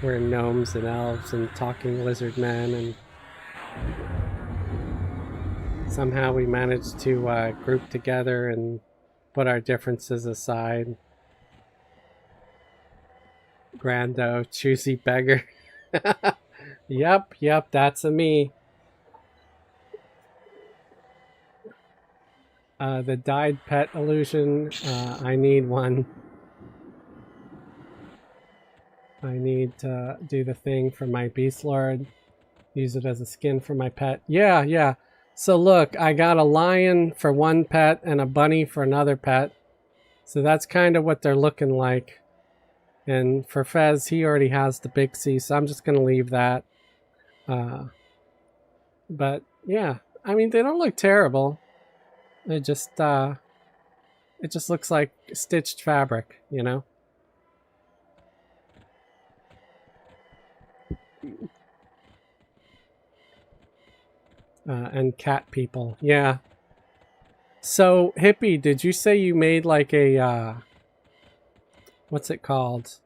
We're gnomes and elves and talking lizard men, and somehow we managed to group together and put our differences aside. Grando, choosy beggar. Yep, that's a me. The dyed pet illusion, I need one. I need to do the thing for my Beast Lord. Use it as a skin for my pet. Yeah. So look, I got a lion for one pet and a bunny for another pet. So that's kind of what they're looking like. And for Fez, he already has the Bixie, so I'm just going to leave that. But yeah, I mean, they don't look terrible. It just looks like stitched fabric, you know? And cat people. Yeah. So, Hippie, did you say you made like a, what's it called?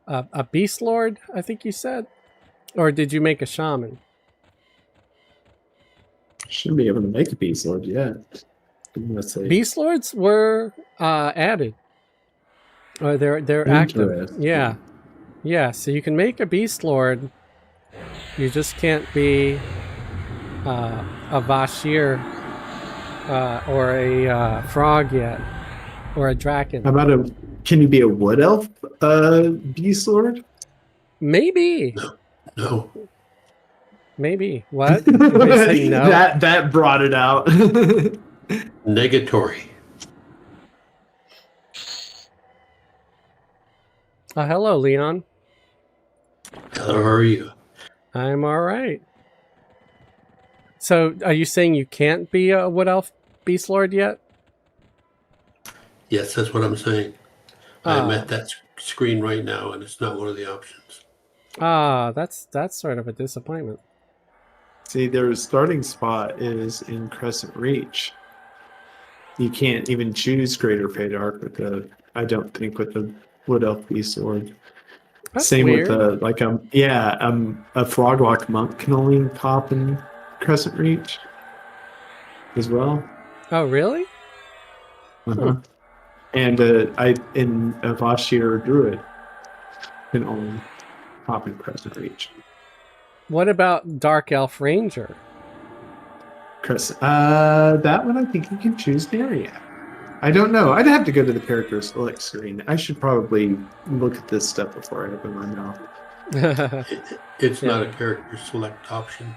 A Beast Lord, I think you said? Or did you make a shaman? Shouldn't be able to make a Beast Lord yet. Let's see. Beast Lords were added. Or they're active. Yeah, so you can make a Beast Lord. You just can't be a Vashir or a frog yet, or a Draken. How about can you be a wood elf Beast Lord? Maybe. No. Maybe. What? They say no? that brought it out. Negatory. Hello, Leon. How are you? I'm all right. So, are you saying you can't be a Wood Elf Beast Lord yet? Yes, that's what I'm saying. I'm at that screen right now, and it's not one of the options. Ah, that's sort of a disappointment. See, their starting spot is in Crescent Reach. You can't even choose Greater Paydark with the, I don't think, with the Wood Elf Beast Sword. That's Same with weird. a Froglock Monk can only pop in Crescent Reach as well. Oh, really? Uh-huh. And a Vashir Druid can only pop in Crescent Reach. What about Dark Elf Ranger? That one I think you can choose the area. I don't know. I'd have to go to the character select screen. I should probably look at this stuff before I open my mouth. It's Yeah. not a character select option.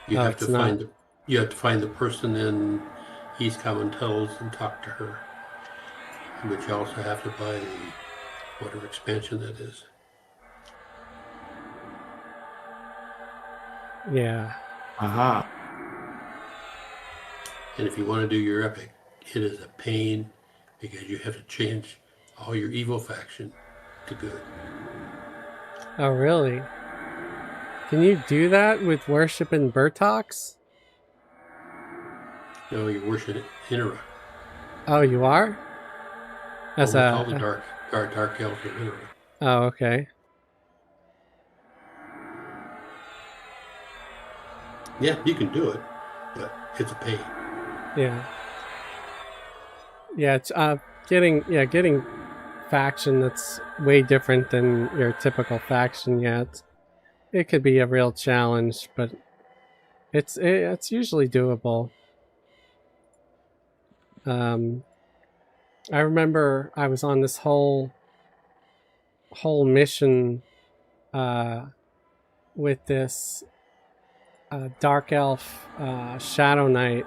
You Oh, have it's to not. find the person in East Common Tunnels and talk to her. But you also have to buy the whatever expansion that is. Yeah. Aha. And if you want to do your epic, it is a pain because you have to change all your evil faction to good. Oh, really? Can you do that with Worship and Burtox? No, you worship Interrupt. Oh, you are? As Almost all the a... dark elves are Interrupt. Oh, okay. Yeah, you can do it, but it's a pain. Yeah. Yeah, it's getting faction that's way different than your typical faction. Yeah, it could be a real challenge, but it's usually doable. I remember I was on this whole mission with this dark elf shadow knight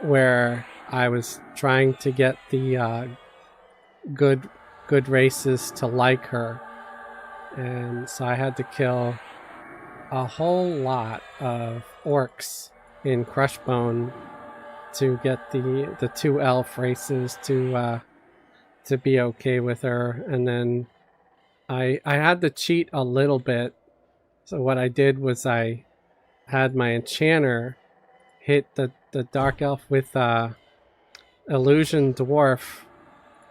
where I was trying to get the good races to like her, and so I had to kill a whole lot of orcs in Crushbone to get the two elf races to be okay with her. And then I had to cheat a little bit. So what I did was I had my enchanter hit the dark elf with illusion dwarf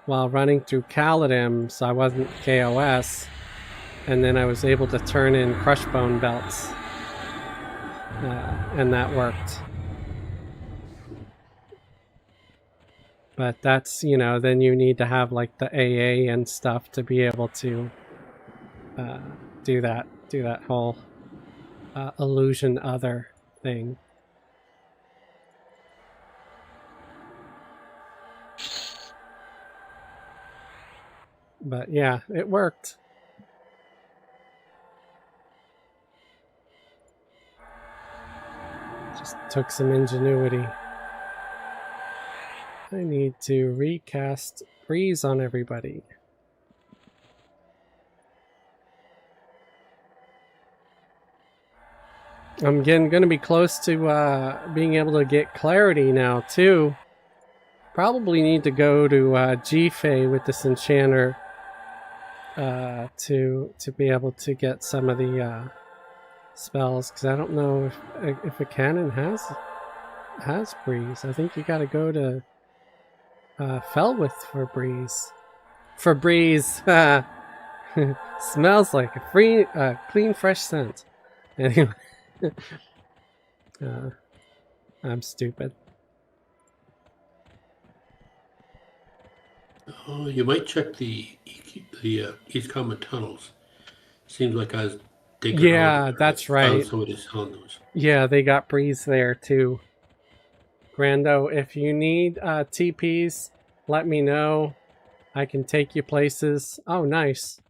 while running through Caladim, so I wasn't KOS, and then I was able to turn in Crushbone belts, and that worked. But that's, then you need to have like the AA and stuff to be able to do that whole illusion other thing. But yeah, it worked. Just took some ingenuity. I need to recast Breeze on everybody. I'm going to be close to being able to get clarity now too. Probably need to go to G-Fey with this enchanter to be able to get some of the spells, because I don't know if a cannon has Breeze. I think you got to go to Felwith for Breeze. For Breeze, smells like a clean, fresh scent. Anyway, I'm stupid. Oh, you might check the East Common Tunnels. Seems like I was digging around Yeah, there. that's I right. found somebody selling those. Yeah, they got Breeze there too. Grando, if you need TPs, let me know. I can take you places. Oh, nice.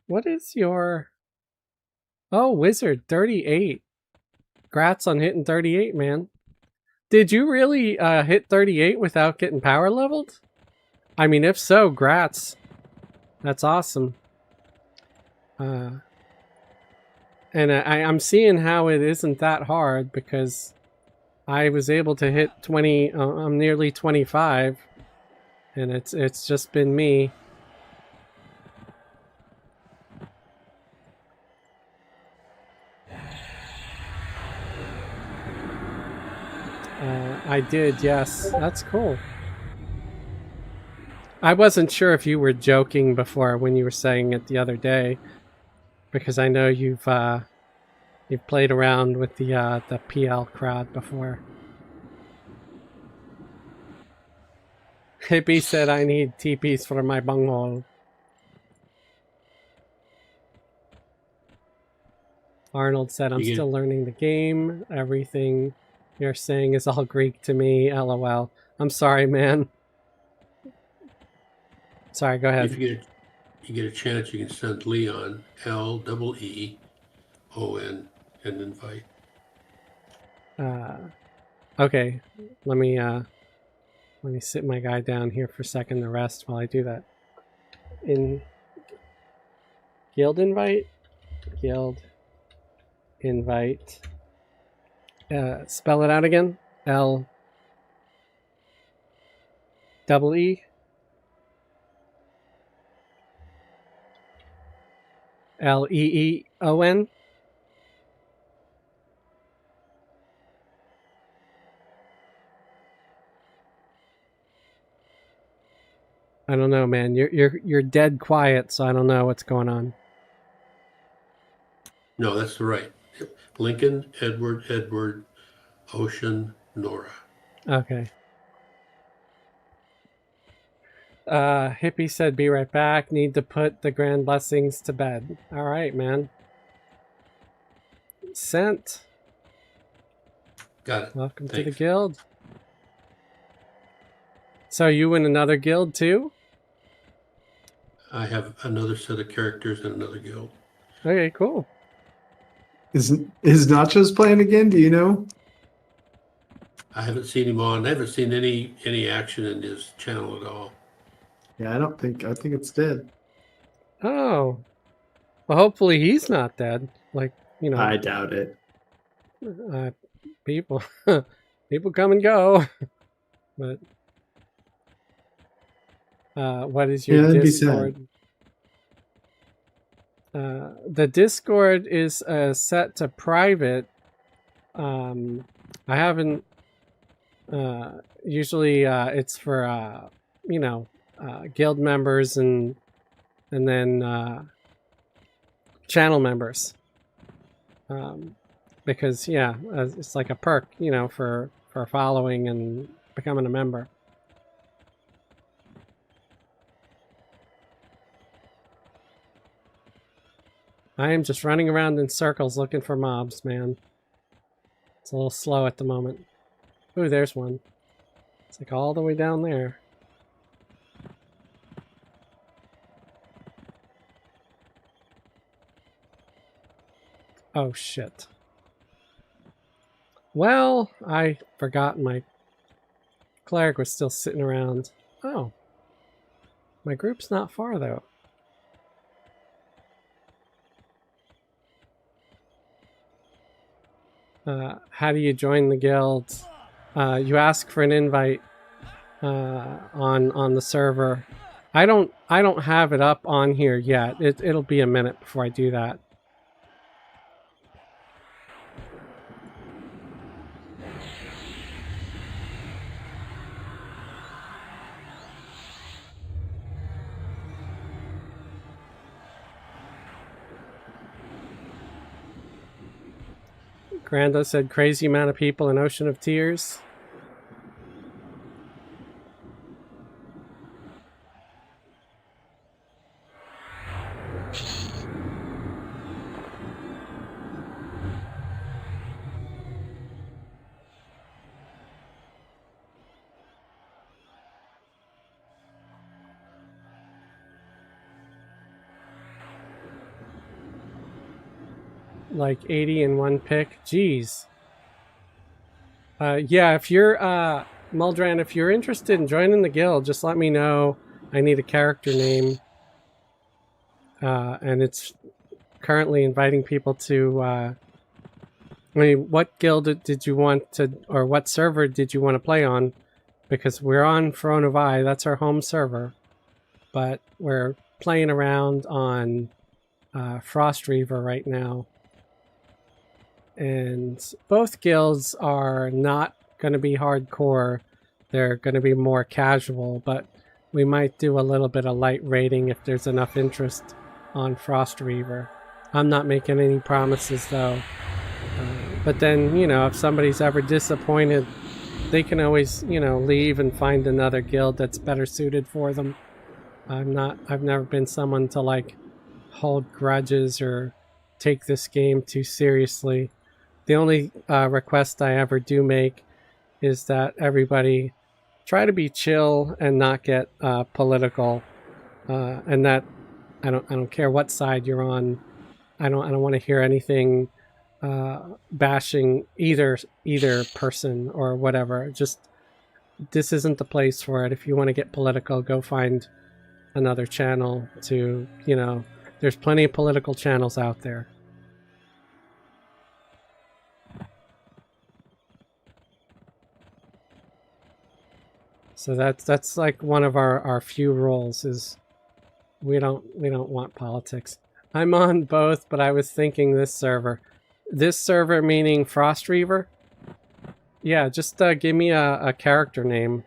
What is your... Oh, Wizard, 38. Grats on hitting 38, man. Did you really hit 38 without getting power leveled? I mean, if so, grats. That's awesome. And I'm seeing how it isn't that hard, because I was able to hit 20. I'm nearly 25, and it's just been me. I did, yes. That's cool. I wasn't sure if you were joking before when you were saying it the other day, because I know you've played around with the PL crowd before. Hippie said I need TPs for my bunghole. Arnold said I'm You still learning the game. Everything you're saying is all Greek to me. LOL. I'm sorry, man. Sorry, go ahead. If you get a chance, you can send Leon Leeon an invite. Okay, let me sit my guy down here for a second to rest while I do that. In guild invite. Spell it out again. L double E Leeon. I don't know, man. You're dead quiet, so I don't know what's going on. No, that's the right. Lincoln, Edward, Ocean, Nora. Okay. Hippie said, "Be right back. Need to put the grand blessings to bed." All right, man. Sent. Got it. Welcome to Thanks. the guild. So you in another guild too? I have another set of characters in another guild. Okay, cool. Is Nachos playing again? Do you know? I haven't seen him on. I haven't seen any action in his channel at all. Yeah, I think it's dead. Oh. Well, hopefully he's not dead. Like, you know. I doubt it. People people come and go. But what is your Discord? The Discord is set to private. I haven't usually it's for guild members and then channel members. Because it's like a perk, for following and becoming a member. I am just running around in circles looking for mobs, man. It's a little slow at the moment. Ooh, there's one. It's like all the way down there. Oh, shit. Well, I forgot my cleric was still sitting around. Oh. My group's not far, though. How do you join the guild? You ask for an invite on the server. I don't have it up on here yet. It'll be a minute before I do that. Grando said, crazy amount of people in Ocean of Tears. Like 80 in one pick. Jeez. Yeah, if you're Muldran, if you're interested in joining the guild, just let me know. I need a character name. And it's currently inviting people to what guild did you want to, or what server did you want to play on? Because we're on Throne of Eye, that's our home server. But we're playing around on Frostreaver right now. And both guilds are not going to be hardcore. They're going to be more casual, but we might do a little bit of light rating if there's enough interest on Frostreaver. I'm not making any promises though. But then, if somebody's ever disappointed, they can always, leave and find another guild that's better suited for them. I've never been someone to like hold grudges or take this game too seriously. The only request I ever do make is that everybody try to be chill and not get political, and that I don't care what side you're on. I don't want to hear anything bashing either person or whatever. Just this isn't the place for it. If you want to get political, go find another channel to, there's plenty of political channels out there. So that's like one of our few rules is we don't want politics. I'm on both, but I was thinking this server meaning Frostreaver. Yeah, just give me a character name.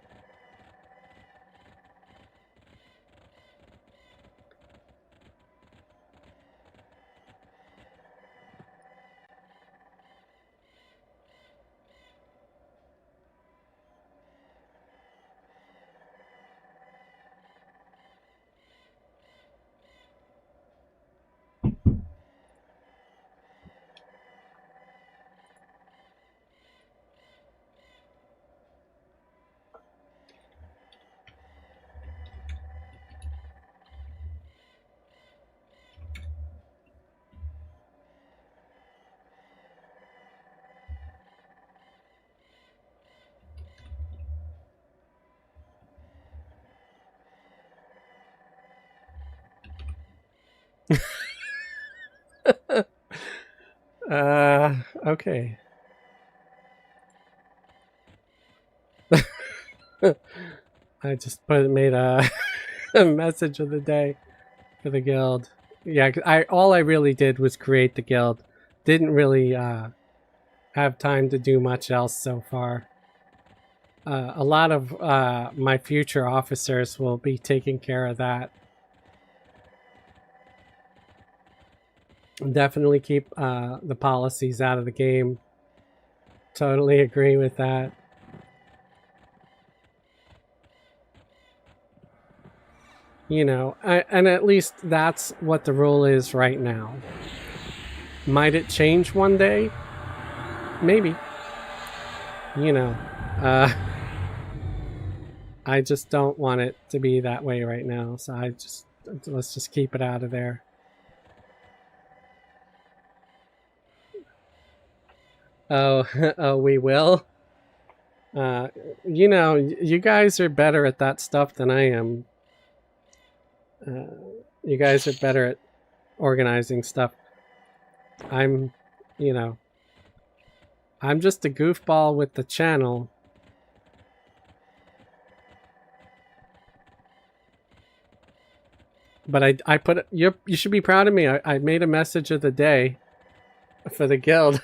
Okay. I just made a, a message of the day for the guild. Yeah, all I really did was create the guild. Didn't really have time to do much else so far. A lot of my future officers will be taking care of that. Definitely keep the policies out of the game. Totally agree with that. And at least that's what the rule is right now. Might it change one day? Maybe. I just don't want it to be that way right now, so let's just keep it out of there. Oh, oh, we will? You guys are better at that stuff than I am. You guys are better at organizing stuff. I'm just a goofball with the channel. But I put it, you should be proud of me. I made a message of the day for the guild.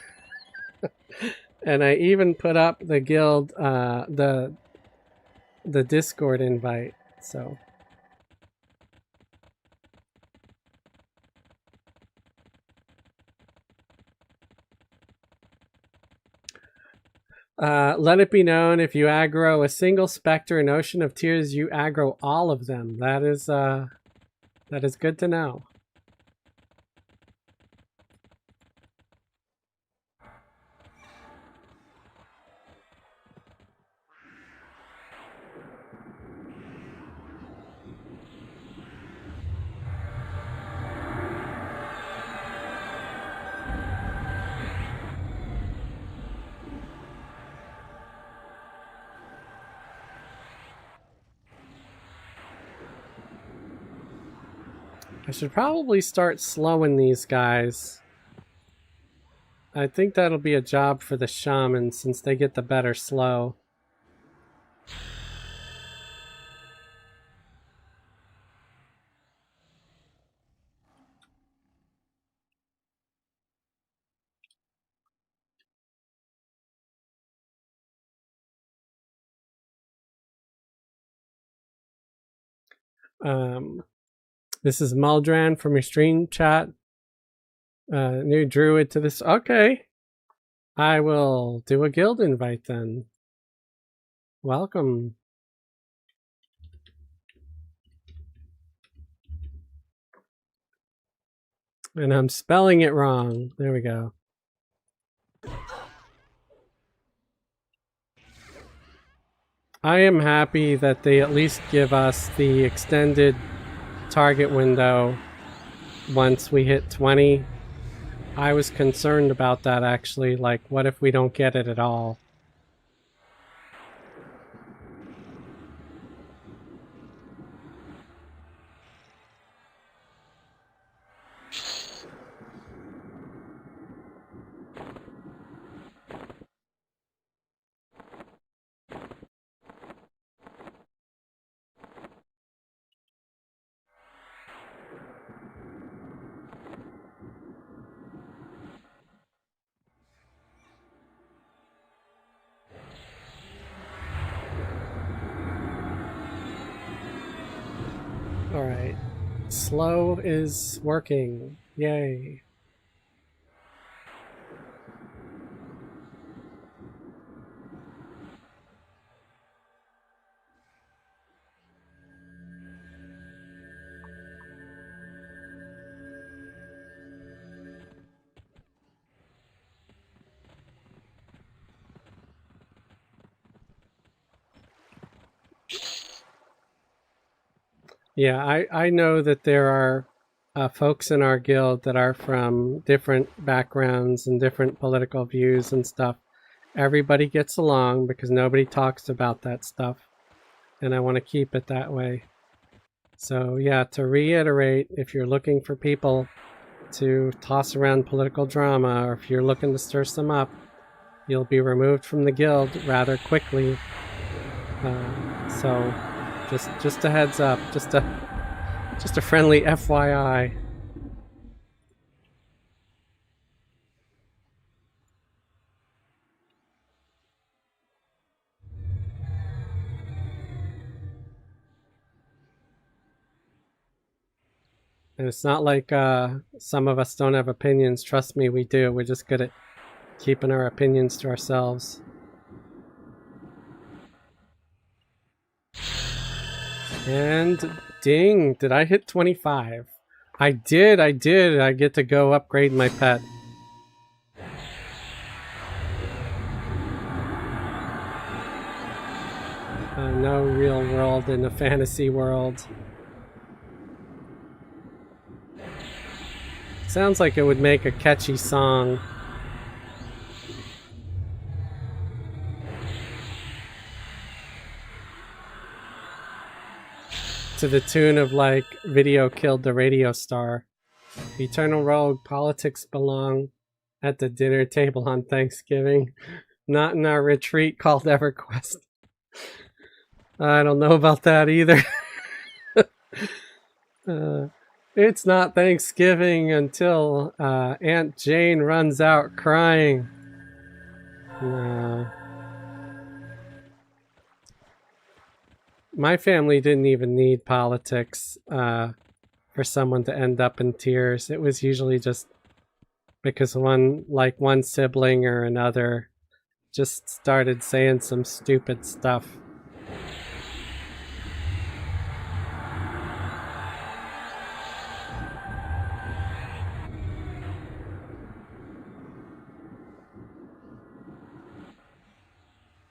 And I even put up the guild the Discord invite. So let it be known, if you aggro a single specter in Ocean of Tears, you aggro all of them. That is good to know. I should probably start slowing these guys. I think that'll be a job for the shaman since they get the better slow. This is Muldran from your stream chat. New druid to this. Okay. I will do a guild invite then. Welcome. And I'm spelling it wrong. There we go. I am happy that they at least give us the extended target window once we hit 20. I was concerned about that actually, like what if we don't get it at all? Alright. Slow is working. Yay. Yeah, I know that there are folks in our guild that are from different backgrounds and different political views and stuff. Everybody gets along because nobody talks about that stuff. And I want to keep it that way. So yeah, to reiterate, if you're looking for people to toss around political drama, or if you're looking to stir some up, you'll be removed from the guild rather quickly. So just a heads up, just a friendly FYI. And it's not like some of us don't have opinions. Trust me, we do. We're just good at keeping our opinions to ourselves. And ding, did I hit 25? I did. I get to go upgrade my pet. No real world in a fantasy world. Sounds like it would make a catchy song. To the tune of like Video Killed the Radio Star. Eternal Rogue, politics belong at the dinner table on Thanksgiving, not in our retreat called Everquest. I don't know about that either. It's not Thanksgiving until Aunt Jane runs out crying. No. My family didn't even need politics for someone to end up in tears. It was usually just because one sibling or another just started saying some stupid stuff.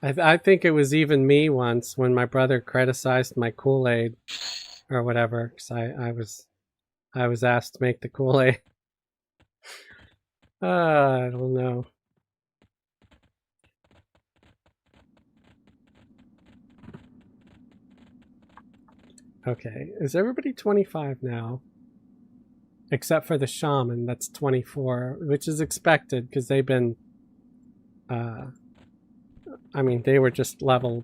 I think it was even me once when my brother criticized my Kool-Aid or whatever, because I was asked to make the Kool-Aid. I don't know. Okay, is everybody 25 now? Except for the shaman, that's 24, which is expected because they've been I mean, they were just level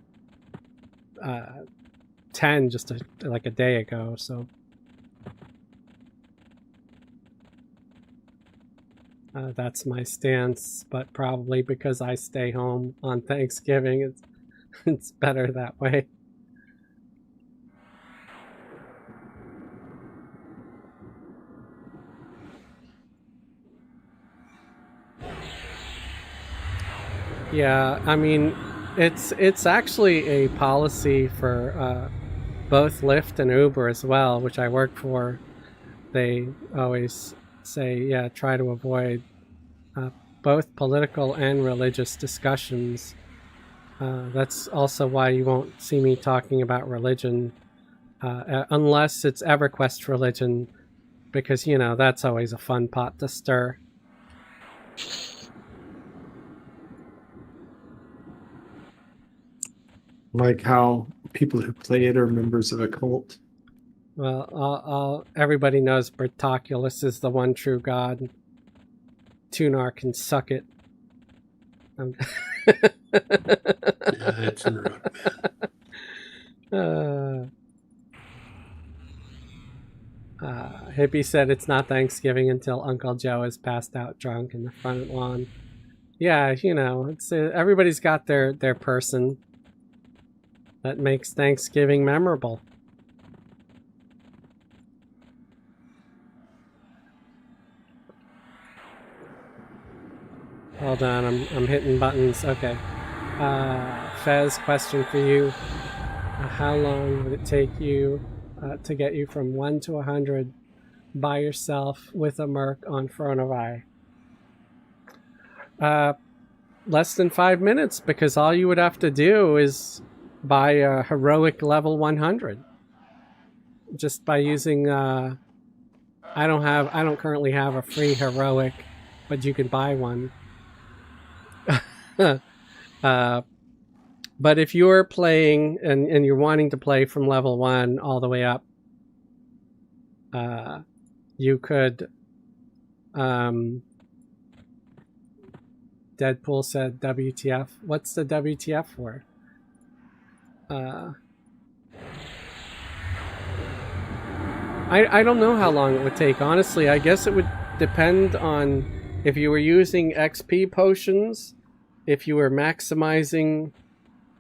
10 just like a day ago, so that's my stance, but probably because I stay home on Thanksgiving, it's better that way. Yeah, I mean, it's actually a policy for both Lyft and Uber as well, which I work for. They always say, yeah, try to avoid both political and religious discussions. That's also why you won't see me talking about religion unless it's Everquest religion, because, you know, that's always a fun pot to stir. Like how people who play it are members of a cult. Well, everybody knows Bertoculus is the one true god. Tunar can suck it. Yeah, it's in the road, man. Hippie said it's not Thanksgiving until Uncle Joe is passed out drunk in the front lawn. Yeah, you know, it's everybody's got their person that makes Thanksgiving memorable. Hold on, I'm hitting buttons. Okay. Fez, question for you. How long would it take you to get you from 1 to 100 by yourself with a Merc on Frostreaver? Less than 5 minutes, because all you would have to do is buy a heroic level 100. Just by using I don't currently have a free heroic, but you can buy one. But if you're playing and you're wanting to play from level 1 all the way up, you could Deadpool said WTF. What's the WTF for? I don't know how long it would take. Honestly, I guess it would depend on if you were using XP potions, if you were maximizing,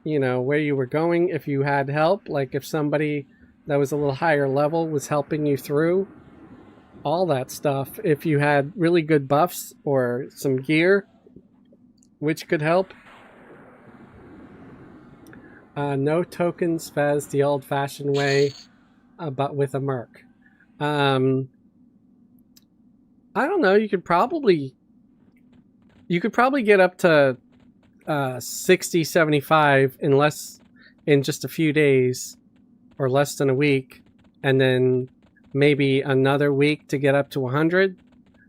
you know, where you were going, if you had help, like if somebody that was a little higher level was helping you through, all that stuff. If you had really good buffs or some gear, which could help. No tokens, Fez, the old-fashioned way, but with a Merc. I don't know. You could probably get up to 60, 75 in just a few days, or less than a week, and then maybe another week to get up to 100.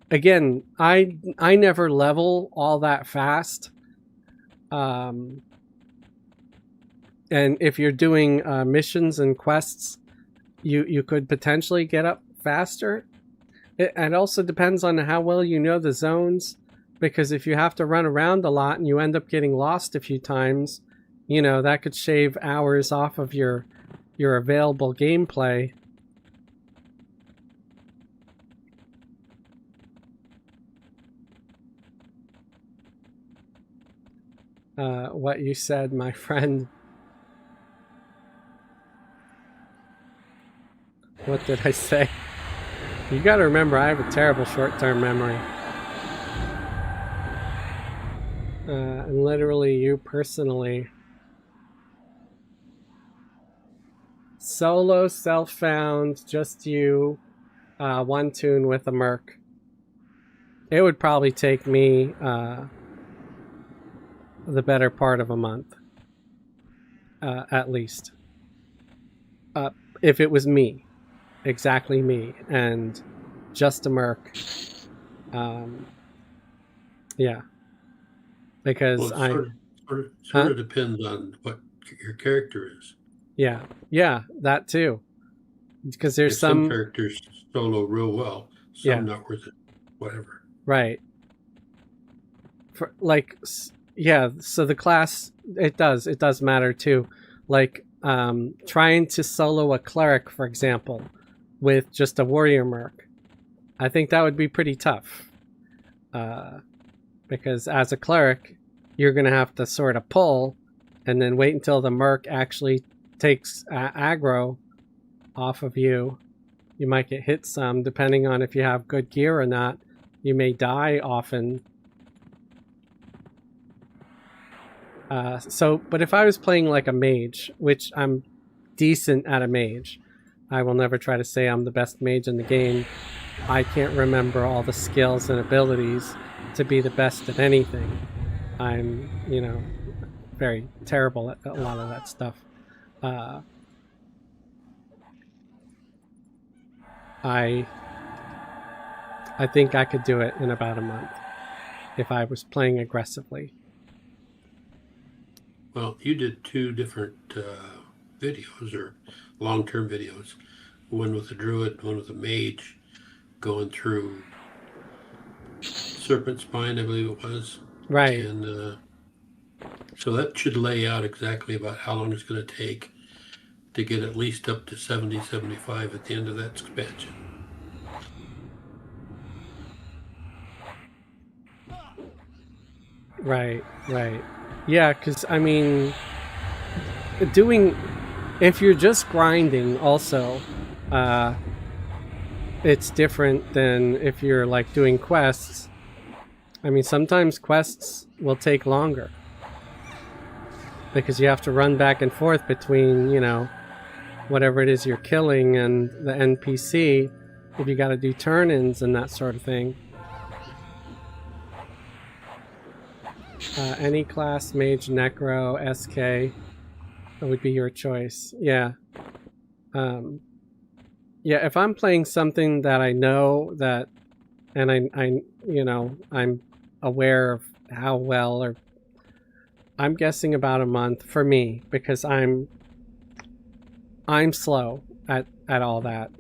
Again, I never level all that fast. And if you're doing missions and quests, you could potentially get up faster. It also depends on how well you know the zones, because if you have to run around a lot and you end up getting lost a few times, you know, that could shave hours off of your available gameplay. What you said, my friend. What did I say? You gotta remember, I have a terrible short-term memory. And literally, you personally. Solo, self-found, just you, one tune with a Merc. It would probably take me the better part of a month. At least. If it was me. Exactly me. And just a Merc. Yeah. Because well, sort of depends on what your character is. Yeah. Yeah, that too. Because there's if some characters solo real well, some not worth it. Whatever. Right. For like, yeah. So the class, it does matter too. Like trying to solo a cleric, for example, with just a warrior Merc, I think that would be pretty tough. Because as a cleric, you're going to have to sort of pull and then wait until the Merc actually takes aggro off of you. You might get hit some, depending on if you have good gear or not. You may die often. But if I was playing like a mage, which I'm decent at a mage, I will never try to say I'm the best mage in the game. I can't remember all the skills and abilities to be the best at anything. I'm, very terrible at a lot of that stuff. I think I could do it in about a month if I was playing aggressively. Well, you did 2 different videos, or long-term videos. One with a druid, one with a mage, going through Serpent Spine, I believe it was. Right. And so that should lay out exactly about how long it's going to take to get at least up to 70, 75 at the end of that expansion. Right. Yeah, because, I mean, if you're just grinding also, it's different than if you're like doing quests. I mean, sometimes quests will take longer because you have to run back and forth between, whatever it is you're killing and the NPC, if you got to do turn-ins and that sort of thing. Any class, mage, necro, SK, that would be your choice. Yeah. Yeah, if I'm playing something that I know that, and I'm aware of how well, or I'm guessing about a month for me, because I'm slow at all that.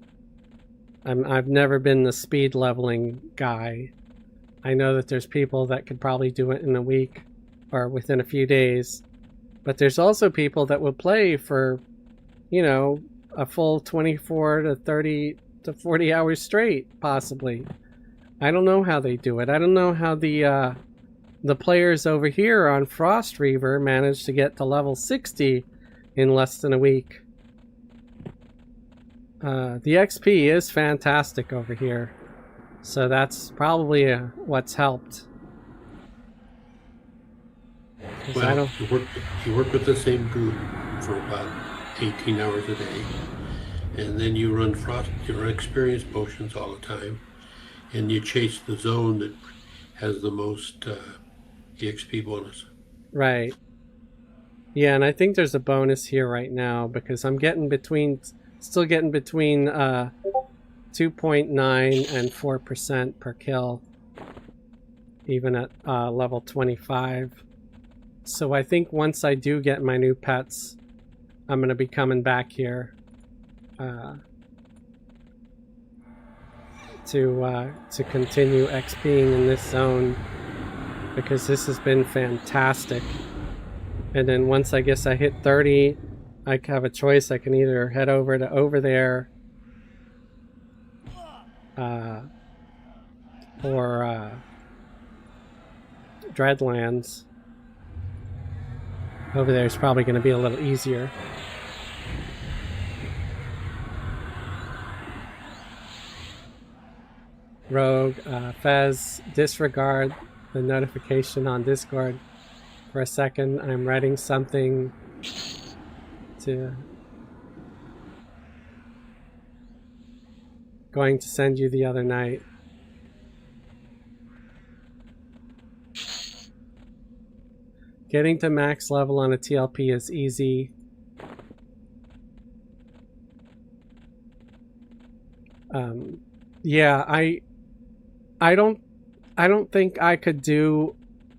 I've never been the speed leveling guy. I know that there's people that could probably do it in a week or within a few days, but there's also people that will play for, a full 24 to 30 to 40 hours straight, possibly. I don't know how they do it. I don't know how the players over here on Frostreaver managed to get to level 60 in less than a week. The XP is fantastic over here, so that's probably what's helped. Well, you work with the same group for about 18 hours a day, and then you run experience potions all the time, and you chase the zone that has the most EXP bonus. Right. Yeah, and I think there's a bonus here right now because I'm still getting between 2.9 and 4% per kill, even at level 25. So I think once I do get my new pets, I'm going to be coming back here to continue XPing in this zone, because this has been fantastic. And then once I guess I hit 30, I have a choice. I can either head over there or Dreadlands. Over there is probably going to be a little easier. Rogue, Fez, disregard the notification on Discord for a second. I'm writing something going to send you the other night. Getting to max level on a TLP is easy. Yeah, I don't think I could do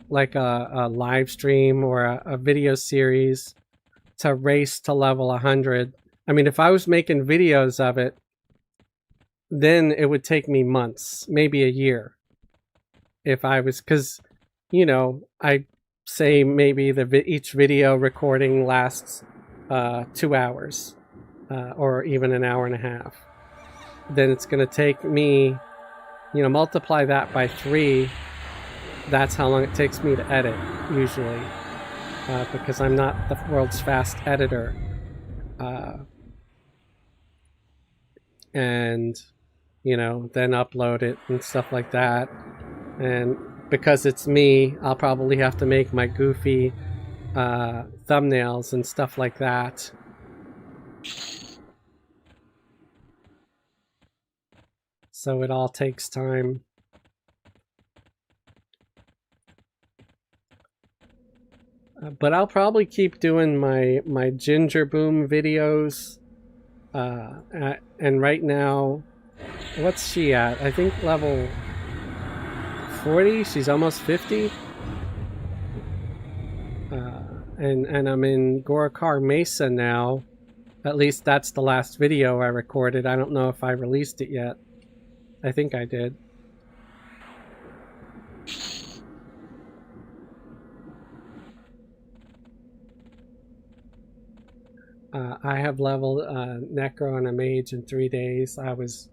like a live stream or a video series to race to level 100. I mean, if I was making videos of it, then it would take me months, maybe a year. If I was, because, I say maybe each video recording lasts 2 hours or even an hour and a half. Then it's going to take me, multiply that by 3. That's how long it takes me to edit, usually, because I'm not the world's fast editor. And, then upload it and stuff like that. And because it's me, I'll probably have to make my goofy thumbnails and stuff like that. So it all takes time. But I'll probably keep doing my Ginger Boom videos. And right now, what's she at? I think level 40. She's almost 50. And I'm in Gorakar Mesa now. At least that's the last video I recorded. I don't know if I released it yet. I think I did. I have leveled Necro and a Mage in 3 days. I was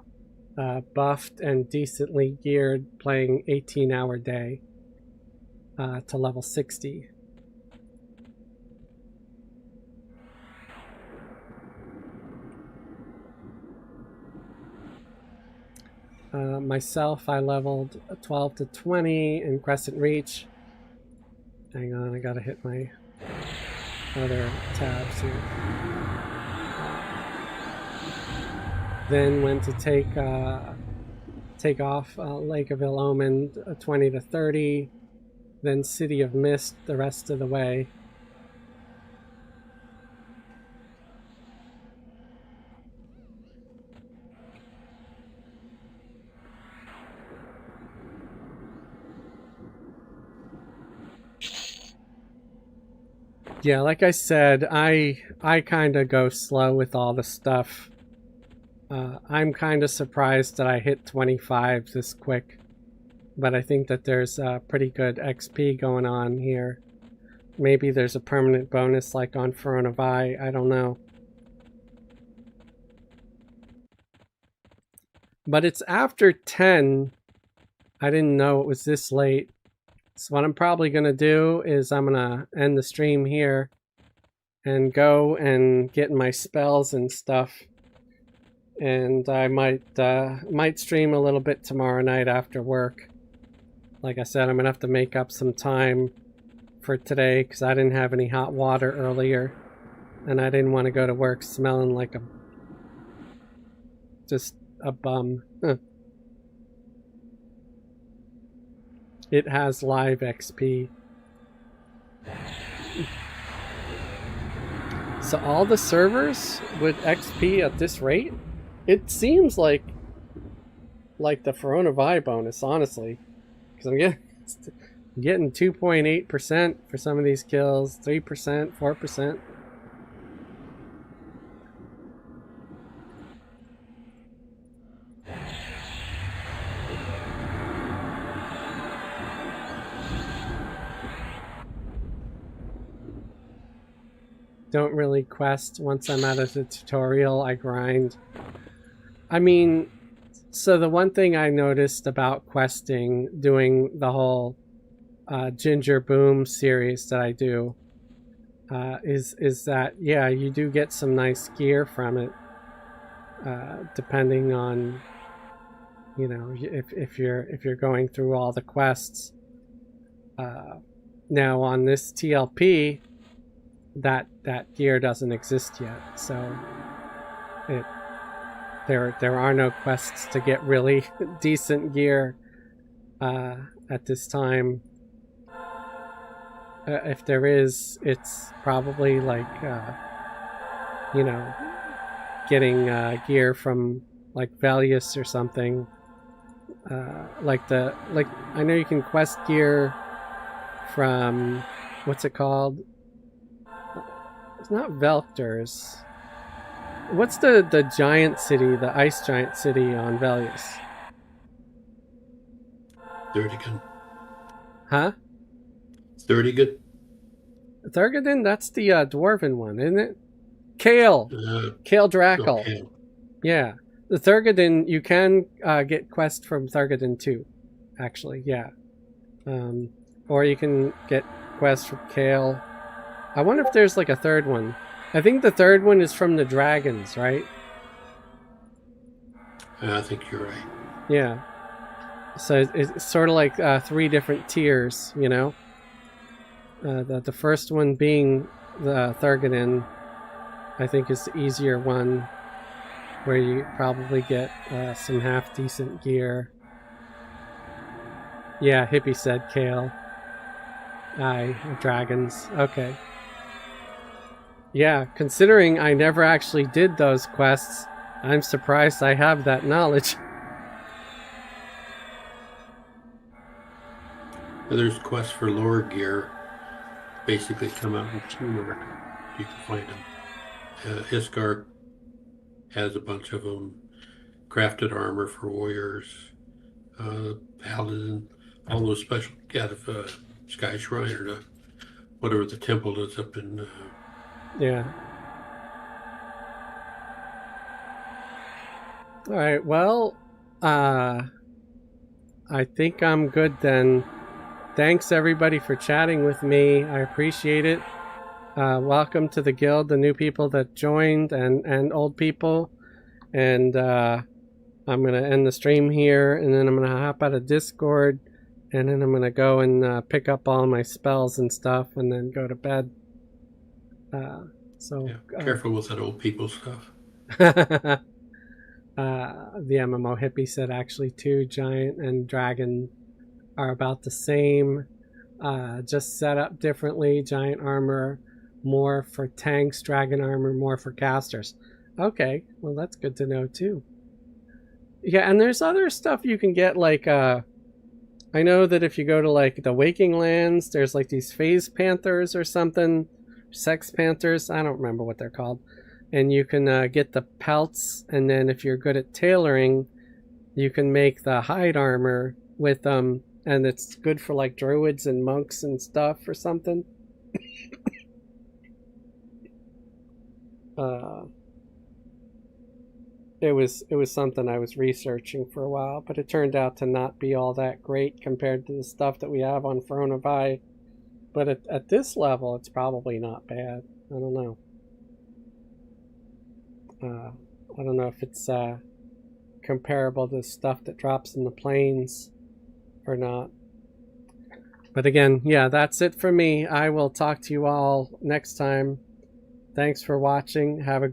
buffed and decently geared playing 18-hour day to level 60. Myself, I leveled 12 to 20 in Crescent Reach. Hang on, I gotta hit my other tabs here. Then went to take off Lake of Ill Omen 20 to 30. Then City of Mist the rest of the way. Yeah, like I said, I kind of go slow with all the stuff. I'm kind of surprised that I hit 25 this quick, but I think that there's pretty good XP going on here. Maybe there's a permanent bonus like on Frostreaver, I don't know. But it's after 10. I didn't know it was this late. So what I'm probably going to do is I'm going to end the stream here and go and get my spells and stuff. And I might stream a little bit tomorrow night after work. Like I said, I'm going to have to make up some time for today because I didn't have any hot water earlier. And I didn't want to go to work smelling like just a bum. It has live XP. So all the servers with XP at this rate? It seems like the Frostreaver bonus, honestly. Because I'm getting 2.8% for some of these kills, 3%, 4%. Don't really quest. Once I'm out of the tutorial, I grind. I mean, so the one thing I noticed about questing, doing the whole Ginger Boom series that I do, is that, yeah, you do get some nice gear from it, depending on, you know, if you're going through all the quests. Now on this TLP, that gear doesn't exist yet, so there are no quests to get really decent gear at this time. If there is, it's probably like you know, getting gear from like Velius or something. Like I know you can quest gear from, what's it called? It's not Velkters. What's the giant city, the ice giant city on Velius? Thurdigan. Huh? Thurdigan? Thurgoden? That's the dwarven one, isn't it? Kale. Kale Drackle. Okay. Yeah. The Thurgoden, you can get quest from Thurgoden too, actually, yeah. Or you can get quest from Kale. I wonder if there's like a third one. I think the third one is from the dragons, right? I think you're right. Yeah. So it's sort of like 3 different tiers, you know? The first one being the Thurgonin, I think is the easier one, where you probably get some half decent gear. Yeah, Hippie said Kale. Aye, dragons. Okay. Yeah, considering I never actually did those quests, I'm surprised I have that knowledge. There's quests for lower gear, basically come out in tumor. You can find them. Iskar has a bunch of them. Crafted armor for warriors, paladin, all those special out of Sky Shrine or whatever the temple is up in. Yeah. All right. Well, I think I'm good then. Thanks everybody for chatting with me. I appreciate it. Welcome to the guild, the new people that joined and old people. And I'm going to end the stream here, and then I'm going to hop out of Discord, and then I'm going to go and pick up all my spells and stuff, and then go to bed. Careful with that old people stuff. The MMO hippie said actually too, giant and dragon are about the same, just set up differently. Giant armor more for tanks, dragon armor more for casters. Okay, well that's good to know too. Yeah, and there's other stuff you can get, like I know that if you go to like the Waking Lands, there's like these phase panthers or something, sex panthers, I don't remember what they're called, and you can get the pelts, and then if you're good at tailoring, you can make the hide armor with them, and it's good for like druids and monks and stuff or something. It was something I was researching for a while, but it turned out to not be all that great compared to the stuff that we have on Throne of Eye. But at this level, it's probably not bad. I don't know. I don't know if it's comparable to stuff that drops in the plains or not. But again, yeah, that's it for me. I will talk to you all next time. Thanks for watching. Have a